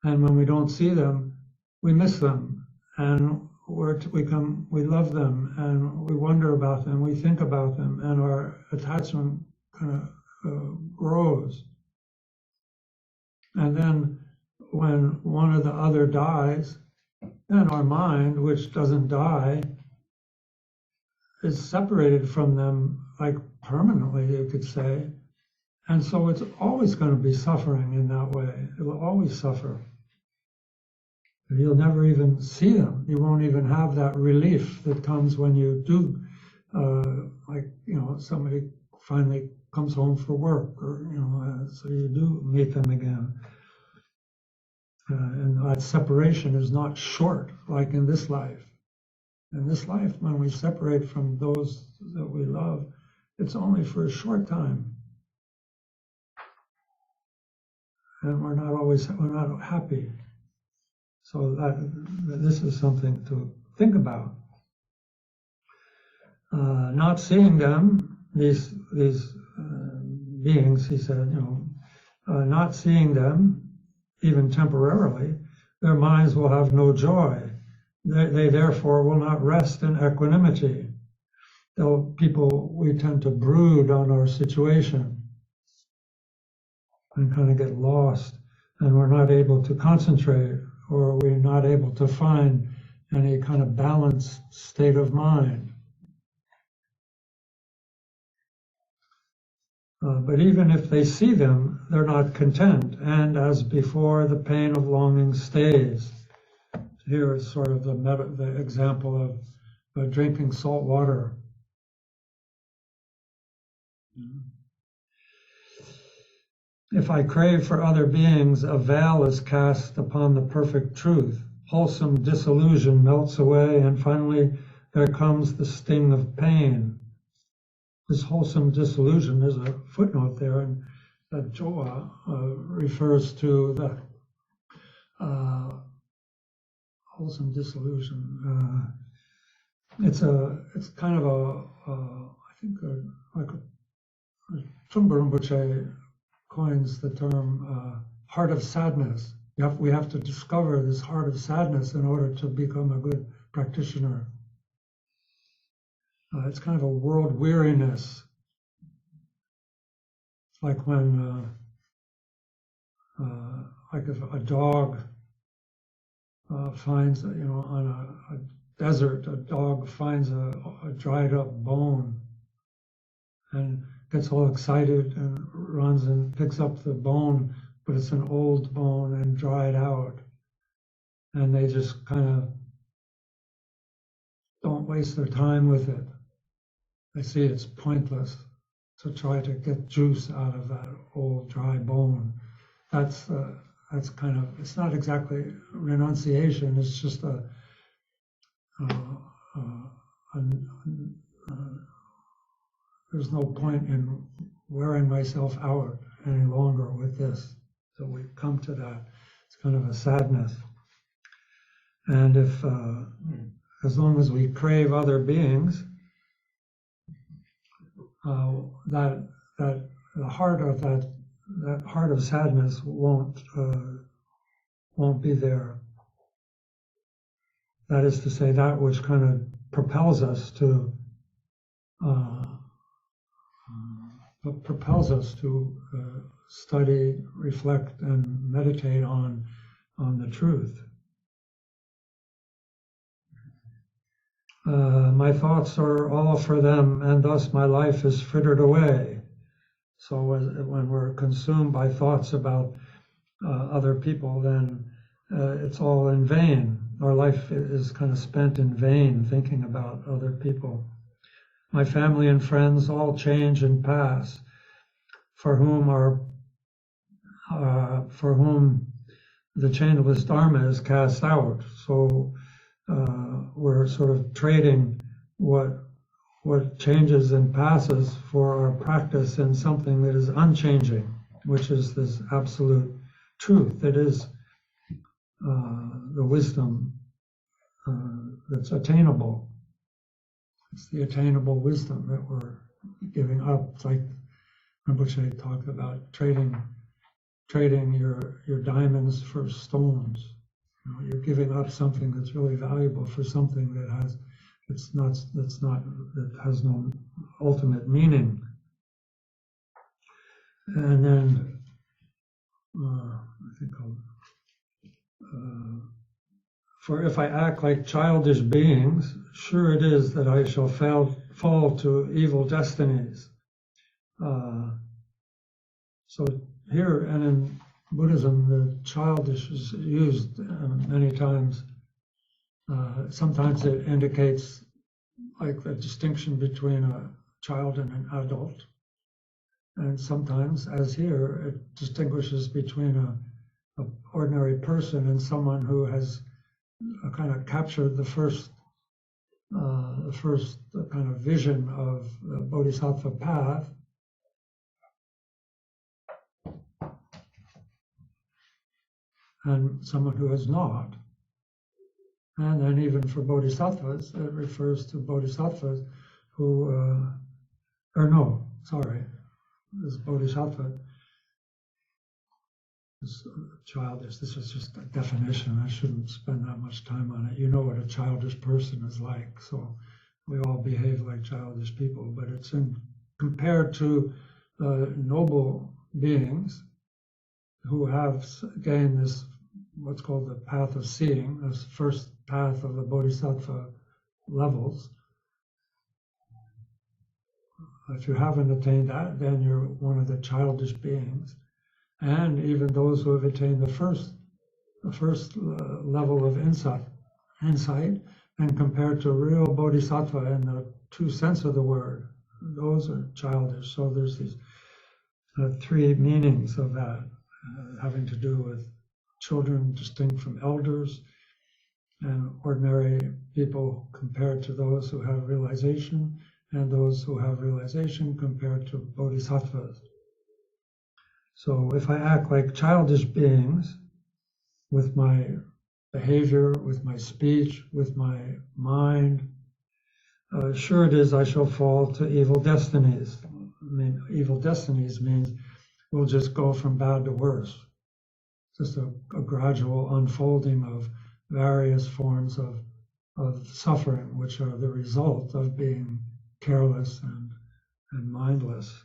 and when we don't see them, we miss them, and we love them, and we wonder about them, we think about them, and our attachment kind of grows. And then when one or the other dies, then our mind, which doesn't die, is separated from them, like permanently, you could say. And so it's always going to be suffering in that way. It will always suffer. You'll never even see them. You won't even have that relief that comes when you do, somebody finally comes home for work, or, so you do meet them again. And that separation is not short, like in this life. In this life, when we separate from those that we love, it's only for a short time. And we're not happy. So this is something to think about. Not seeing them, these beings, he said, not seeing them, even temporarily, their minds will have no joy. They therefore will not rest in equanimity. We tend to brood on our situation and kind of get lost, and we're not able to concentrate, or we're not able to find any kind of balanced state of mind. But even if they see them, they're not content, and as before, the pain of longing stays. Here is sort of the example of drinking salt water. If I crave for other beings, a veil is cast upon the perfect truth. Wholesome disillusion melts away, and finally there comes the sting of pain. This wholesome disillusion, there's a footnote there, and that Joa refers to the wholesome disillusion. It's kind of I think like Trungpa Rinpoche coins the term heart of sadness. We have to discover this heart of sadness in order to become a good practitioner. It's kind of a world weariness. It's like when, like if a dog finds, on a desert, a dog finds a dried up bone and gets all excited and runs and picks up the bone, but it's an old bone and dried out. And they just kind of don't waste their time with it. They see it's pointless to try to get juice out of that old dry bone. That's kind of, it's not exactly renunciation, it's just there's no point in wearing myself out any longer with this. So we come to that. It's kind of a sadness. And if, as long as we crave other beings, that the heart of that heart of sadness won't be there. That is to say, that which kind of propels us to propels us to study, reflect, and meditate on the truth. My thoughts are all for them, and thus my life is frittered away. So when we're consumed by thoughts about other people, then it's all in vain. Our life is kind of spent in vain thinking about other people. My family and friends all change and pass, for whom the chainless Dharma is cast out. So we're sort of trading what changes and passes for our practice in something that is unchanging, which is this absolute truth. It is the wisdom that's attainable. It's the attainable wisdom that we're giving up. It's like Rinpoche talked about trading your diamonds for stones. You know, you're giving up something that's really valuable for something that has no ultimate meaning. And then I think for if I act like childish beings, sure it is that I shall fall to evil destinies. So here and in Buddhism, the childish is used many times. Sometimes it indicates like the distinction between a child and an adult. And sometimes, as here, it distinguishes between an ordinary person and someone who has kind of captured the first kind of vision of the Bodhisattva path. And someone who has not. And then even for bodhisattvas, it refers to bodhisattvas who, this bodhisattva is childish. This is just a definition. I shouldn't spend that much time on it. You know what a childish person is like, so we all behave like childish people, but it's compared to noble beings who have gained this, what's called the path of seeing, this first path of the bodhisattva levels. If you haven't attained that, then you're one of the childish beings. And even those who have attained the first level of insight, and compared to real bodhisattva in the true sense of the word, those are childish. So there's these three meanings of that, having to do with children distinct from elders, and ordinary people compared to those who have realization, and those who have realization compared to bodhisattvas. So if I act like childish beings with my behavior, with my speech, with my mind, sure it is I shall fall to evil destinies. I mean, evil destinies means we'll just go from bad to worse. Just a gradual unfolding of various forms of suffering, which are the result of being careless and mindless.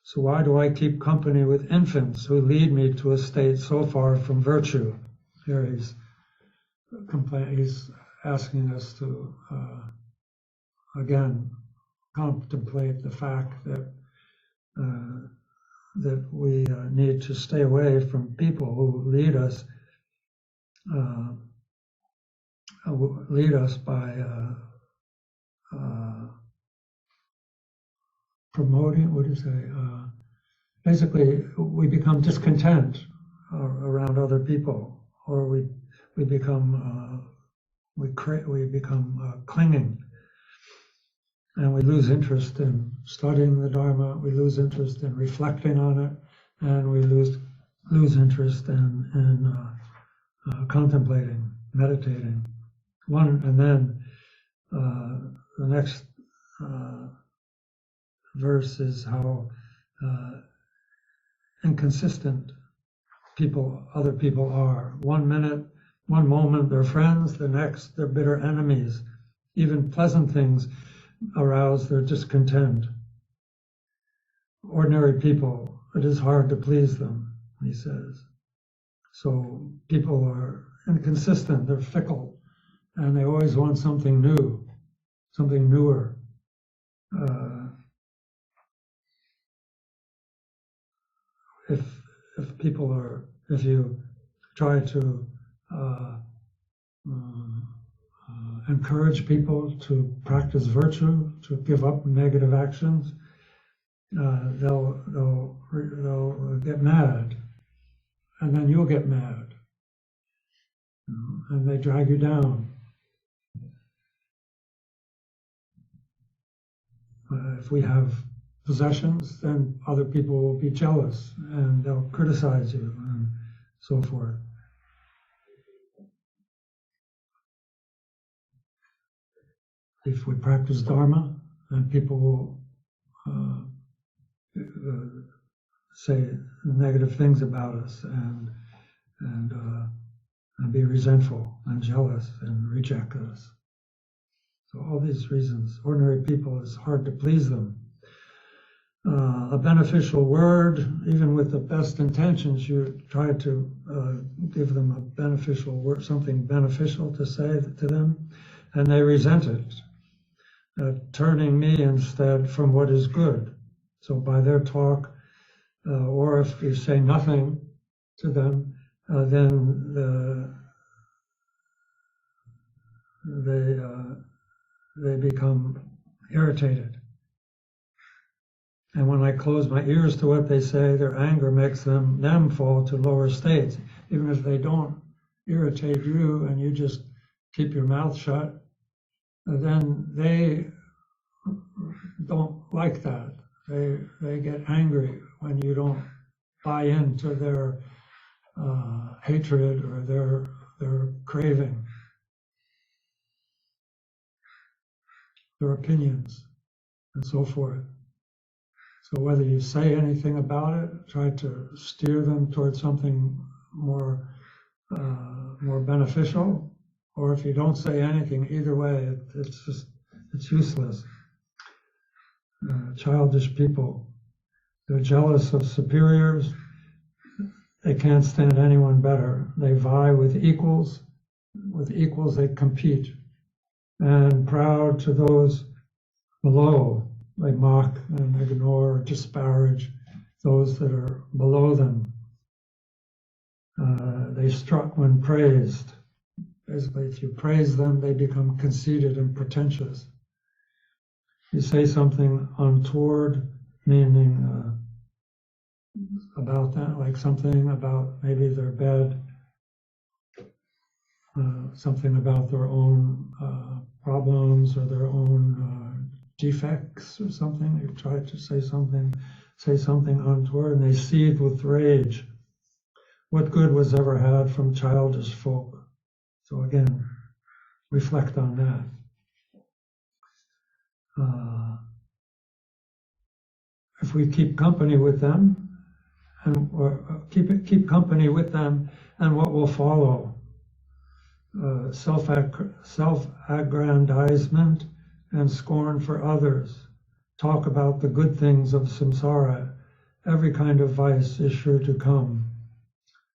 So why do I keep company with infants who lead me to a state so far from virtue? Here he's asking us to, again, contemplate the fact that we need to stay away from people who lead us by promoting, basically we become discontent around other people, or we become clinging, and we lose interest in studying the Dharma, we lose interest in reflecting on it, and we lose interest in contemplating, meditating. And then the next verse is how inconsistent other people are. 1 minute, 1 moment they're friends, the next they're bitter enemies. Even pleasant things arouse their discontent. Ordinary people, it is hard to please them, he says. So people are inconsistent, they're fickle, and they always want something new, something newer. If you try to encourage people to practice virtue, to give up negative actions, they'll get mad, and then you'll get mad, and they drag you down. If we have possessions, then other people will be jealous, and they'll criticize you, and so forth. If we practice Dharma, then people will say negative things about us and be resentful and jealous and reject us. So all these reasons, ordinary people, it's hard to please them. A beneficial word, even with the best intentions, you try to give them a beneficial word, something beneficial to say to them, and they resent it, turning me instead from what is good. So by their talk, or if you say nothing to them, then they become irritated. And when I close my ears to what they say, their anger makes them fall to lower states. Even if they don't irritate you and you just keep your mouth shut, then they don't like that. They get angry when you don't buy into their hatred or their craving, their opinions, and so forth. So whether you say anything about it, try to steer them towards something more beneficial, or if you don't say anything, either way, it's useless. Childish people, they're jealous of superiors. They can't stand anyone better. They vie with equals. With equals, they compete. And proud to those below, they mock and ignore, disparage those that are below them. They strut when praised. Basically, if you praise them, they become conceited and pretentious. You say something untoward, meaning about that, like something about maybe their bed, something about their own problems or their own defects or something. You try to say something untoward, and they seethe with rage. What good was ever had from childish folk? So again, reflect on that. If we keep company with them, keep company with them, and what will follow? Self-aggrandizement and scorn for others. Talk about the good things of samsara. Every kind of vice is sure to come.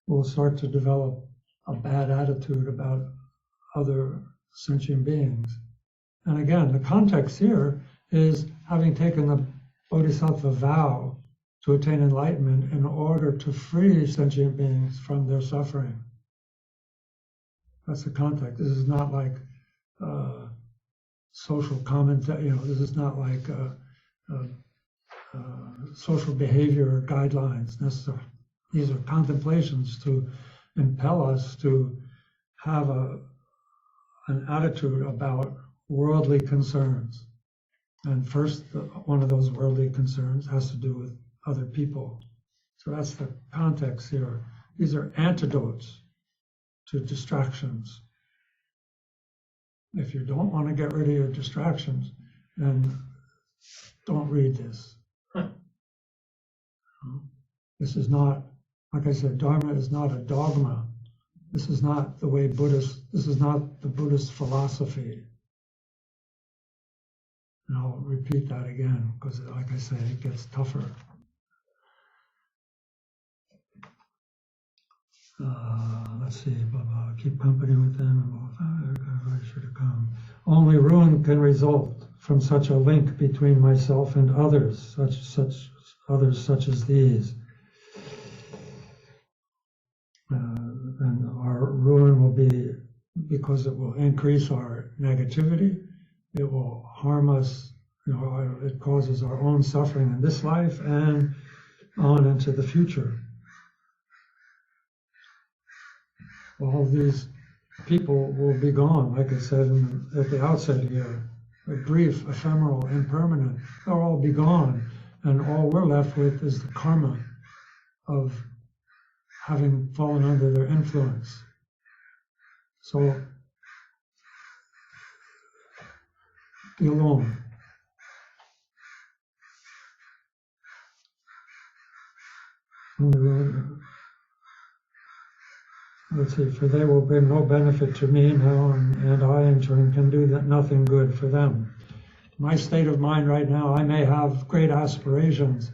We'll start to develop a bad attitude about other sentient beings. And again, the context here is having taken the Bodhisattva vow to attain enlightenment in order to free sentient beings from their suffering. That's the context. This is not like social commentary, this is not like social behavior guidelines necessarily. These are contemplations to impel us to have an attitude about worldly concerns. And first, one of those worldly concerns has to do with other people. So that's the context here. These are antidotes to distractions. If you don't want to get rid of your distractions, then don't read this. This is not, like I said, Dharma is not a dogma. This is not the way this is not the Buddhist philosophy. And I'll repeat that again, because like I say, it gets tougher. Let's see, blah, blah, keep company with them, everybody should have come. Only ruin can result from such a link between myself and others, such as these. And our ruin will be because it will increase our negativity, it will harm us, it causes our own suffering in this life and on into the future. All these people will be gone, like I said at the outset here, brief, ephemeral, impermanent, they'll all be gone, and all we're left with is the karma of having fallen under their influence. So, be alone. Let's see, for they will bring no benefit to me now, and I in turn can do nothing good for them. My state of mind right now, I may have great aspirations,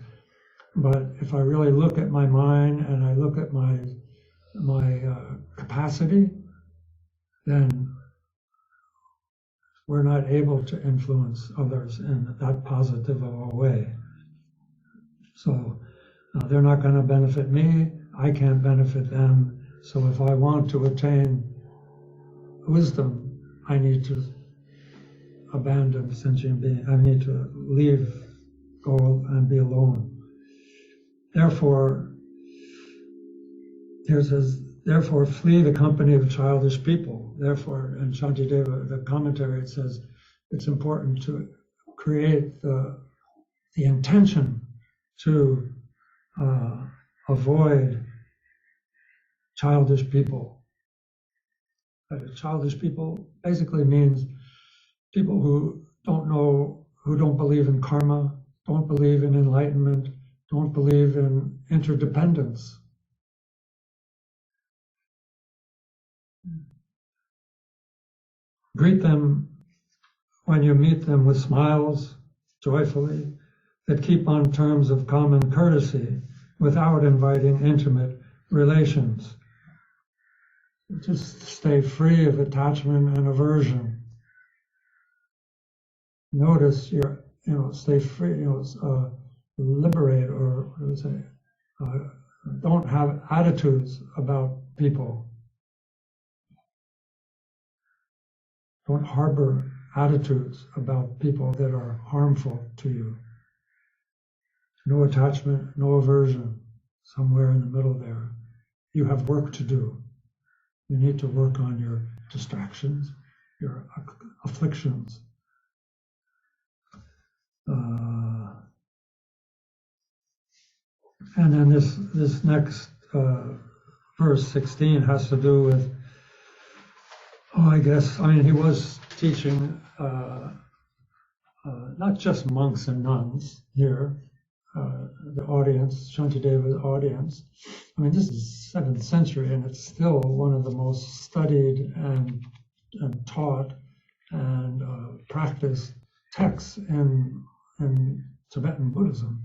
but if I really look at my mind and I look at my capacity, then we're not able to influence others in that positive of a way. So they're not going to benefit me, I can't benefit them. So if I want to attain wisdom, I need to abandon sentient being. I need to leave, go and be alone. Therefore, here it says, therefore flee the company of childish people. Therefore, in Shantideva, the commentary, it says it's important to create the intention to avoid childish people. Childish people basically means people who don't know, who don't believe in karma, don't believe in enlightenment, don't believe in interdependence. Greet them when you meet them with smiles, joyfully, that keep on terms of common courtesy without inviting intimate relations. Just stay free of attachment and aversion. Notice stay free, liberate, or what do we say? Don't have attitudes about people. Don't harbor attitudes about people that are harmful to you. No attachment, no aversion, somewhere in the middle there. You have work to do. You need to work on your distractions, your afflictions. And then this next verse 16 has to do with, he was teaching not just monks and nuns here, the audience, Shantideva's audience. This is 7th century, and it's still one of the most studied and taught and practiced texts in Tibetan Buddhism.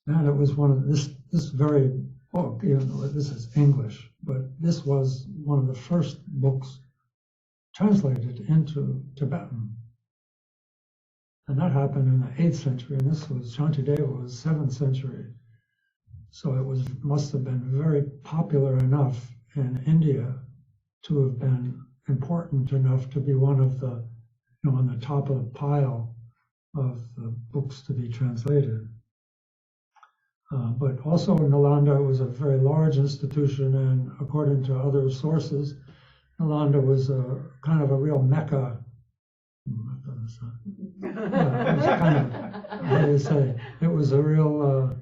And it was one of this very book, even though this is English, but this was one of the first books translated into Tibetan. And that happened in the 8th century, and this was, Shantideva was 7th century. So it must have been very popular enough in India to have been important enough to be one of the, on the top of the pile of the books to be translated. But also Nalanda was a very large institution, and according to other sources, Nalanda was a kind of a real Mecca. It was kind of, how do you say? It was a real,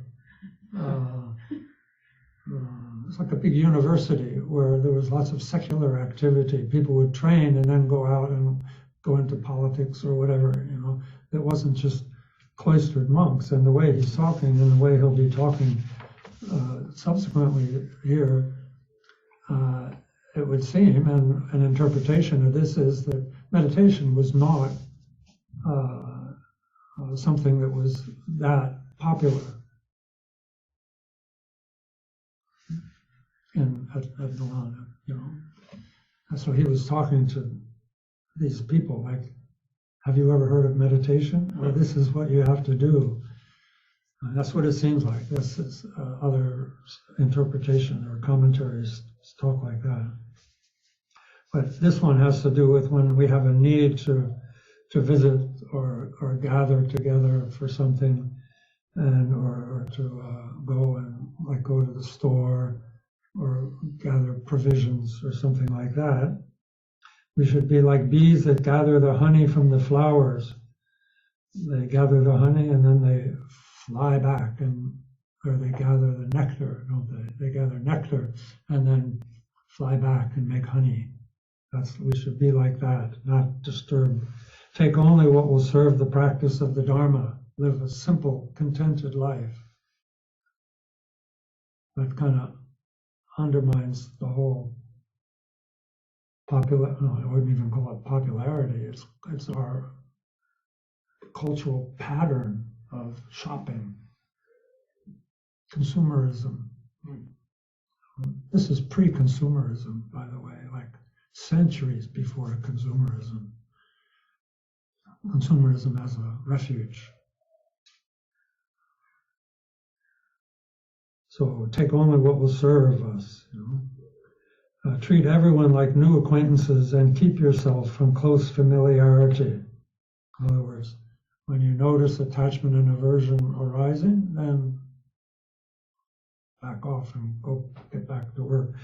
it's like a big university where there was lots of secular activity. People would train and then go out and go into politics or whatever, It wasn't just cloistered monks. And the way he's talking and the way he'll be talking subsequently here, it would seem, and an interpretation of this is that meditation was not something that was that popular at Milan, you know. And so he was talking to these people like, have you ever heard of meditation? Well, this is what you have to do. That's what it seems like. This is other interpretation or commentaries talk like that. But this one has to do with when we have a need to visit or gather together for something, and or to go to the store or gather provisions or something like that. We should be like bees that gather the honey from the flowers. They gather the honey and then they fly back, or they gather the nectar, don't they? They gather nectar and then fly back and make honey. We should be like that, not disturb. Take only what will serve the practice of the Dharma. Live a simple, contented life. That kind of undermines the whole I wouldn't even call it popularity. It's our cultural pattern of shopping, consumerism. This is pre-consumerism, by the way, like centuries before consumerism. Consumerism as a refuge. So take only what will serve us, you know. Treat everyone like new acquaintances and keep yourself from close familiarity. In other words, when you notice attachment and aversion arising, then back off and get back to work.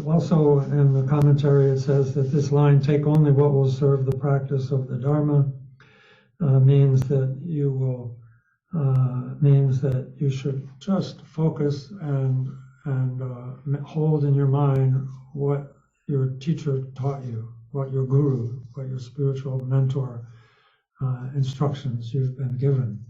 Also in the commentary it says that this line, take only what will serve the practice of the Dharma, means that you should just focus and hold in your mind what your teacher taught you, what your guru, what your spiritual mentor instructions you've been given.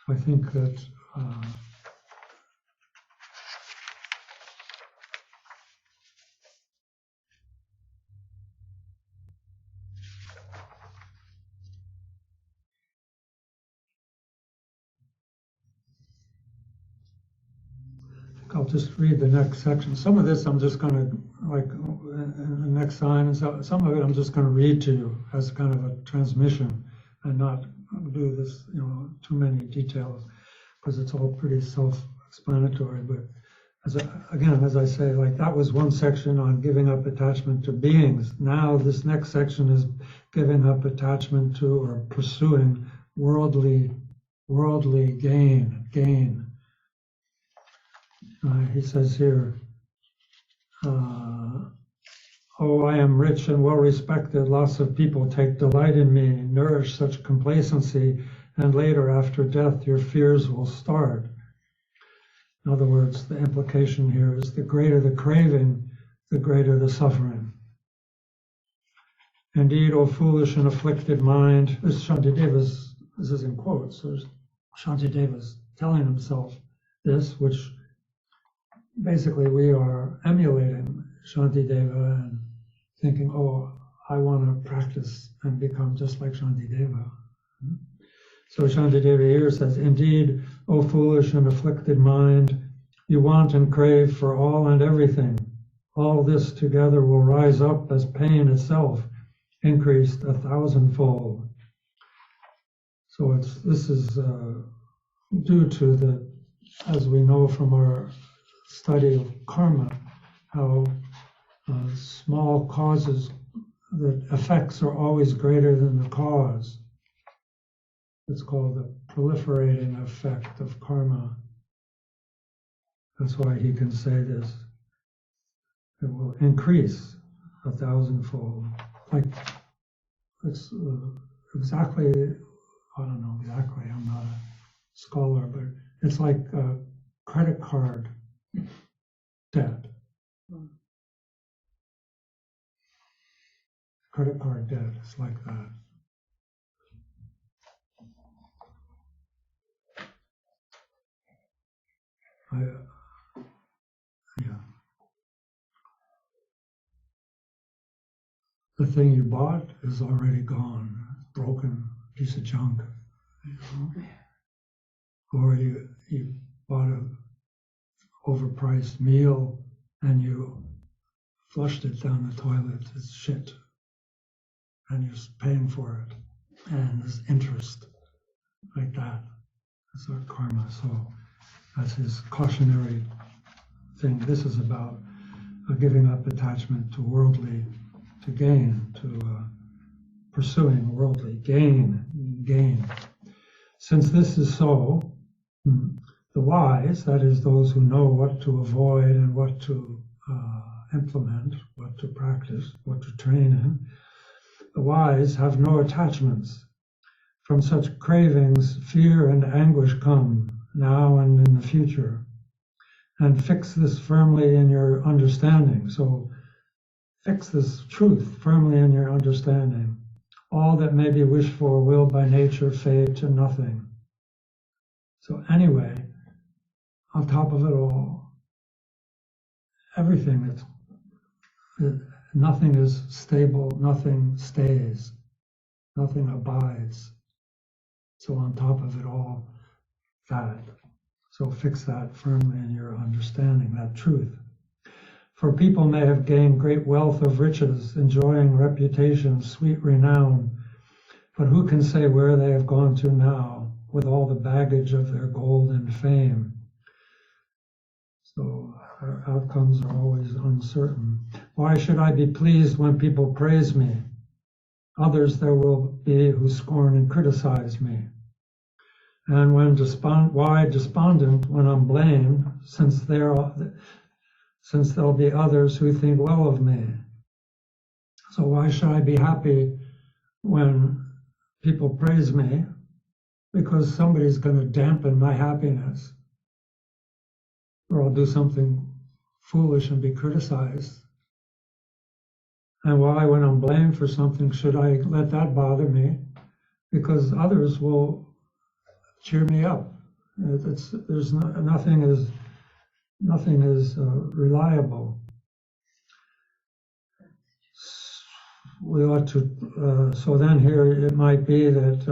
I think that I'll just read the next section. Some of this I'm just going to, like in the next sign, and so some of it I'm just going to read to you as kind of a transmission and not do this, you know, too many details, because it's all pretty self-explanatory. But as I say, like that was one section on giving up attachment to beings. Now this next section is giving up attachment to or pursuing worldly gain. He says here, oh, I am rich and well respected. Lots of people take delight in me, nourish such complacency, and later, after death, your fears will start. In other words, the implication here is the greater the craving, the greater the suffering. Indeed, O foolish and afflicted mind, this is in quotes, so Shantideva's telling himself this, which basically we are emulating Shantideva and thinking, oh, I want to practice and become just like Shantideva. So Shantideva here says, indeed, O foolish and afflicted mind, you want and crave for all and everything. All this together will rise up as pain itself, increased 1,000-fold. So this is due to the, as we know from our study of karma, how small causes, the effects are always greater than the cause. It's called the proliferating effect of karma. That's why he can say this. It will increase 1,000-fold. Like, it's exactly, I don't know exactly, I'm not a scholar, but it's like a credit card debt. credit card debt is like that. Yeah. The thing you bought is already gone, broken piece of junk. You know? Or you bought an overpriced meal and you flushed it down the toilet. It's shit. And you're paying for it. And there's interest like that. That's our karma. So that's his cautionary thing. This is about giving up attachment to worldly, to gain, to pursuing worldly gain. Since this is so, the wise, that is those who know what to avoid and what to implement, what to practice, what to train in, the wise have no attachments. From such cravings, fear and anguish come, now and in the future. And fix this firmly in your understanding. So fix this truth firmly in your understanding. All that may be wished for will by nature fade to nothing. So anyway, on top of it all, everything nothing is stable, nothing stays, nothing abides. So on top of it all, that. So fix that firmly in your understanding, that truth. For people may have gained great wealth of riches, enjoying reputation, sweet renown, but who can say where they have gone to now with all the baggage of their gold and fame? So our outcomes are always uncertain. Why should I be pleased when people praise me? Others there will be who scorn and criticize me. And when despondent when I'm blamed, since there'll be others who think well of me. So why should I be happy when people praise me? Because somebody's going to dampen my happiness. Or I'll do something foolish and be criticized. And why, when I'm blamed for something, should I let that bother me? Because others will cheer me up. Nothing is reliable. We ought to. So then here it might be that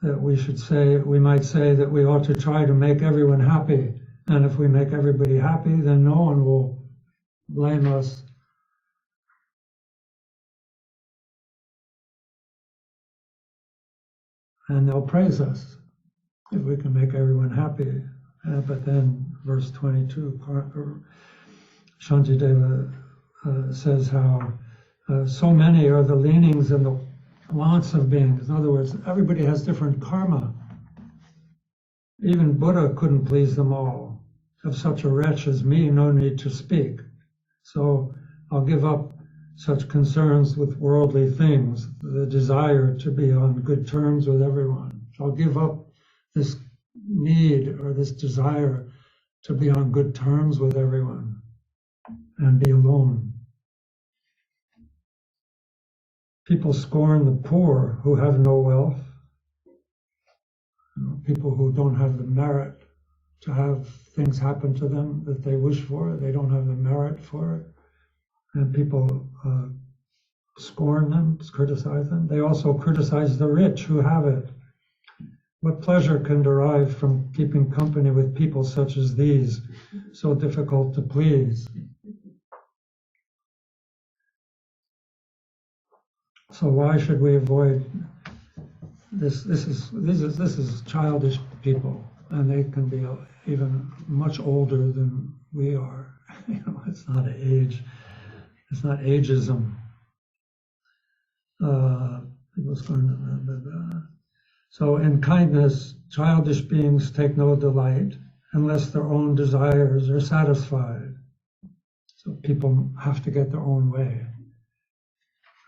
we might say that we ought to try to make everyone happy. And if we make everybody happy, then no one will blame us. And they'll praise us if we can make everyone happy. But then verse 22, Shantideva says how so many are the leanings and the wants of beings. In other words, everybody has different karma. Even Buddha couldn't please them all. Of such a wretch as me, no need to speak. So I'll give up such concerns with worldly things, the desire to be on good terms with everyone. I'll give up this need or this desire to be on good terms with everyone and be alone. People scorn the poor who have no wealth. People who don't have the merit to have things happen to them that they wish for, they don't have the merit for it. And people scorn them, criticize them. They also criticize the rich who have it. What pleasure can derive from keeping company with people such as these, so difficult to please? So why should we avoid this? This is childish people, and they can be even much older than we are. It's not an age. It's not ageism. So in kindness, childish beings take no delight unless their own desires are satisfied. So people have to get their own way.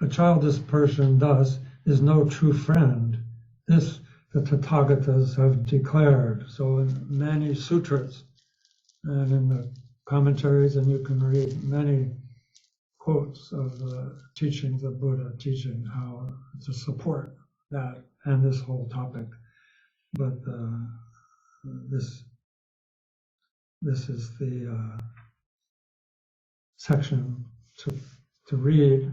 A childish person thus is no true friend. This the Tathagatas have declared. So in many sutras and in the commentaries, and you can read many quotes of the teachings of Buddha, teaching how to support that and this whole topic. But this is the section to read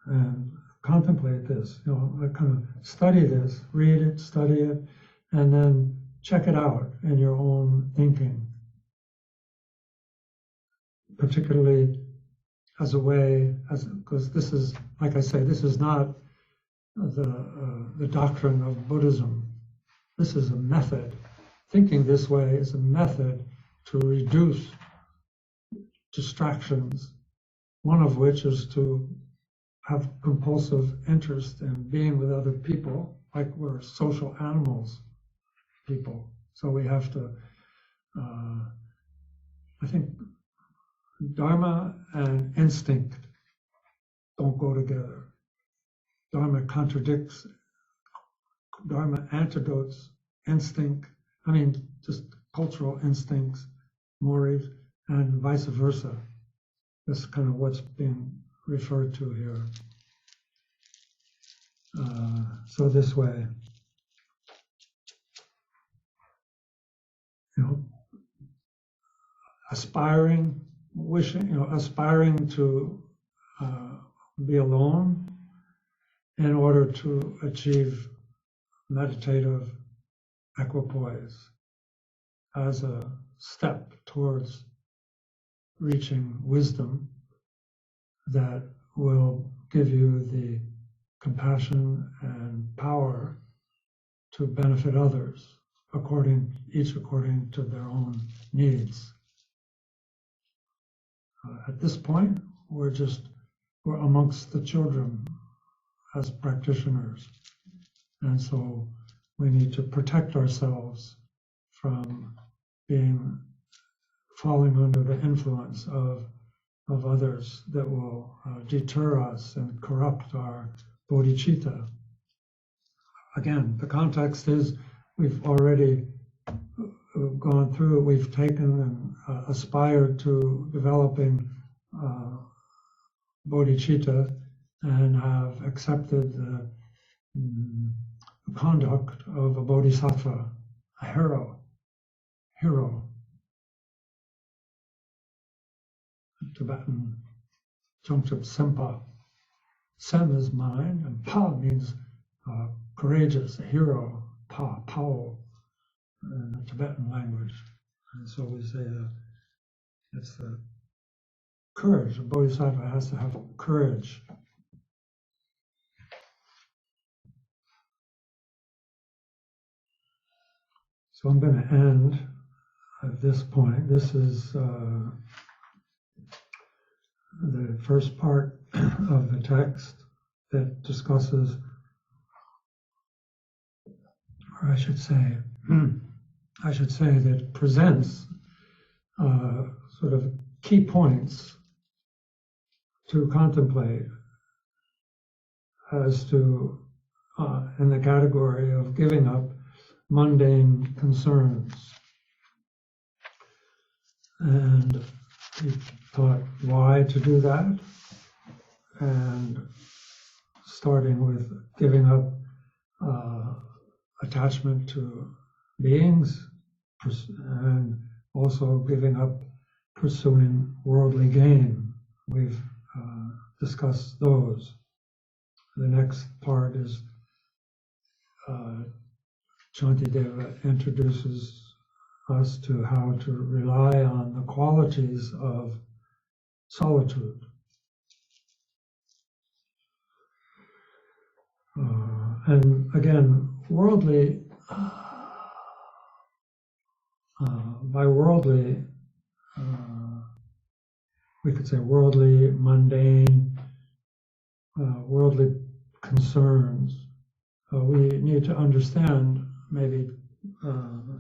and contemplate this. Kind of study this, read it, study it, and then check it out in your own thinking, particularly as a way, because this is, like I say, this is not the doctrine of Buddhism. This is a method. Thinking this way is a method to reduce distractions, one of which is to have compulsive interest in being with other people, like we're social animals, people. So we have to, I think, Dharma and instinct don't go together. Dharma contradicts, Dharma antidotes instinct, just cultural instincts, mores, and vice versa. That's kind of what's being referred to here. So this way, aspiring, wishing, aspiring to be alone in order to achieve meditative equipoise as a step towards reaching wisdom that will give you the compassion and power to benefit others each according to their own needs. At this point, we're amongst the children as practitioners. And so we need to protect ourselves from falling under the influence of others that will deter us and corrupt our bodhicitta. Again, the context is we've already gone through, we've taken and aspired to developing bodhicitta and have accepted the conduct of a bodhisattva, a hero. Tibetan Chongchub Sempa. Sem is mind, and Pa means courageous, a hero, Pa, Pao, in the Tibetan language. And so we say it's the courage. A bodhisattva has to have courage. So I'm going to end at this point. This is the first part of the text that discusses, or I should say that presents sort of key points to contemplate as to, in the category of giving up mundane concerns. And he taught why to do that, and starting with giving up attachment to beings, and also giving up pursuing worldly gain. We've discussed those. The next part is Shantideva introduces us to how to rely on the qualities of solitude. And again, worldly, by worldly, we could say worldly, mundane, worldly concerns. We need to understand, maybe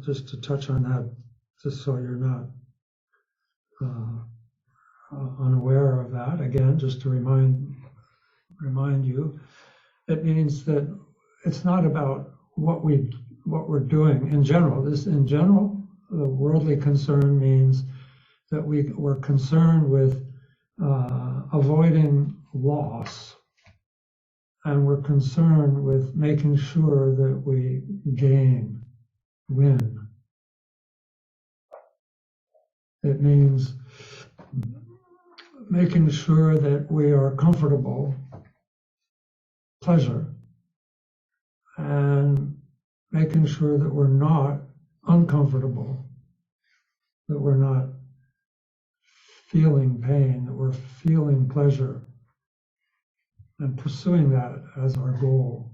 just to touch on that, just so you're not unaware of that. Again, just to remind you, it means that it's not about what we're doing in general. In general, the worldly concern means that we're concerned with avoiding loss, and we're concerned with making sure that we win. It means making sure that we are comfortable, pleasure, and making sure that we're not uncomfortable, that we're not feeling pain, that we're feeling pleasure, and pursuing that as our goal,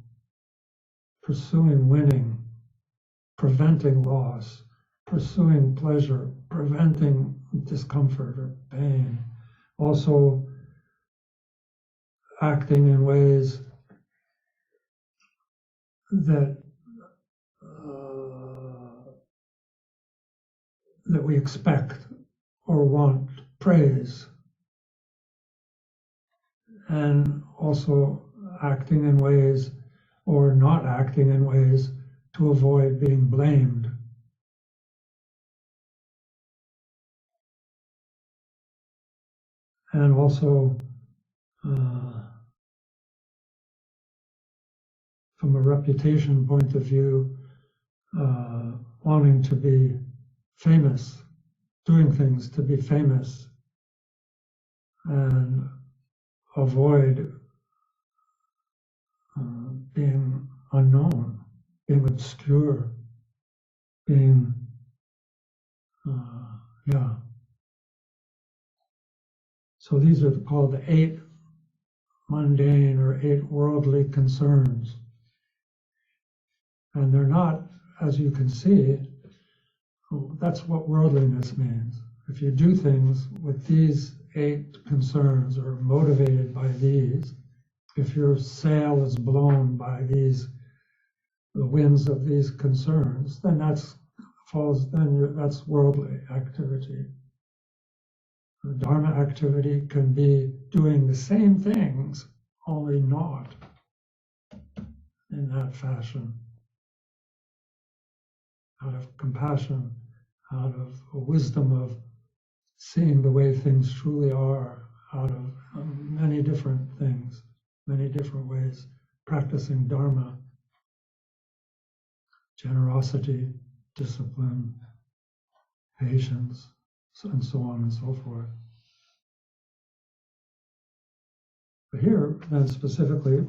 pursuing winning, preventing loss, pursuing pleasure, preventing discomfort or pain, also acting in ways that that we expect or want praise, and also acting in ways or not acting in ways to avoid being blamed. And also from a reputation point of view, wanting to be famous, doing things to be famous, and avoid being unknown, being obscure, being, So these are called the 8 mundane or 8 worldly concerns. And they're not, as you can see, that's what worldliness means. If you do things with these 8 concerns or motivated by these, if your sail is blown by the winds of these concerns, then that's worldly activity. The Dharma activity can be doing the same things, only not in that fashion. Out of compassion, out of a wisdom of seeing the way things truly are, out of many different things, many different ways, practicing Dharma, generosity, discipline, patience, and so on and so forth. But here, then specifically,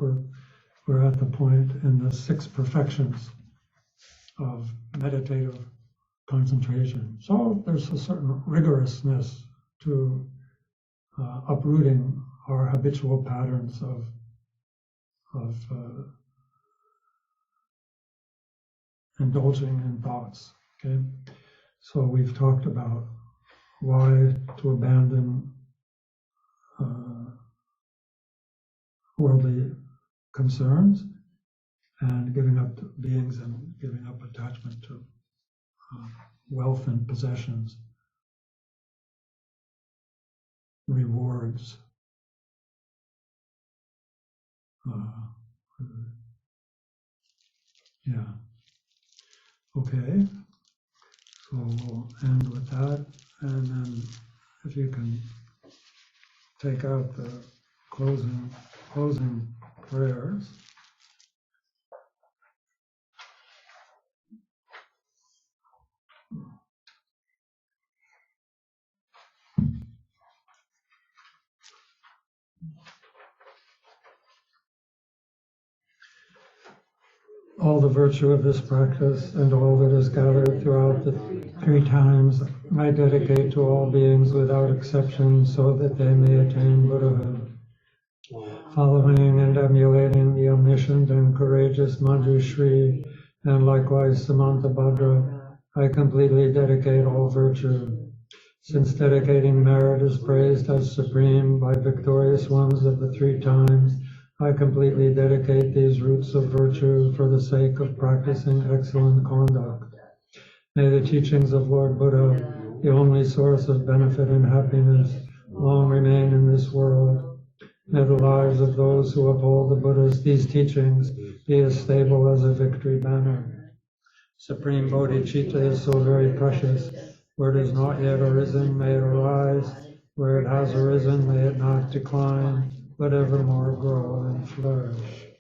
we're at the point in the 6 perfections of meditative concentration. So there's a certain rigorousness to uprooting our habitual patterns of indulging in thoughts. Okay, so we've talked about why to abandon worldly concerns and giving up beings and giving up attachment to wealth and possessions, rewards. Okay, so we'll end with that, and then if you can take out the closing prayers. All the virtue of this practice and all that is gathered throughout the 3 times I dedicate to all beings without exception, so that they may attain Buddhahood. Following and emulating the omniscient and courageous Manjushri, and likewise Samantabhadra, I completely dedicate all virtue. Since dedicating merit is praised as supreme by victorious ones of the 3 times, I completely dedicate these roots of virtue for the sake of practicing excellent conduct. May the teachings of Lord Buddha, the only source of benefit and happiness, long remain in this world. May the lives of those who uphold these teachings, be as stable as a victory banner. Supreme Bodhicitta is so very precious. Where it is not yet arisen, may it arise. Where it has arisen, may it not decline, but evermore grow and flourish.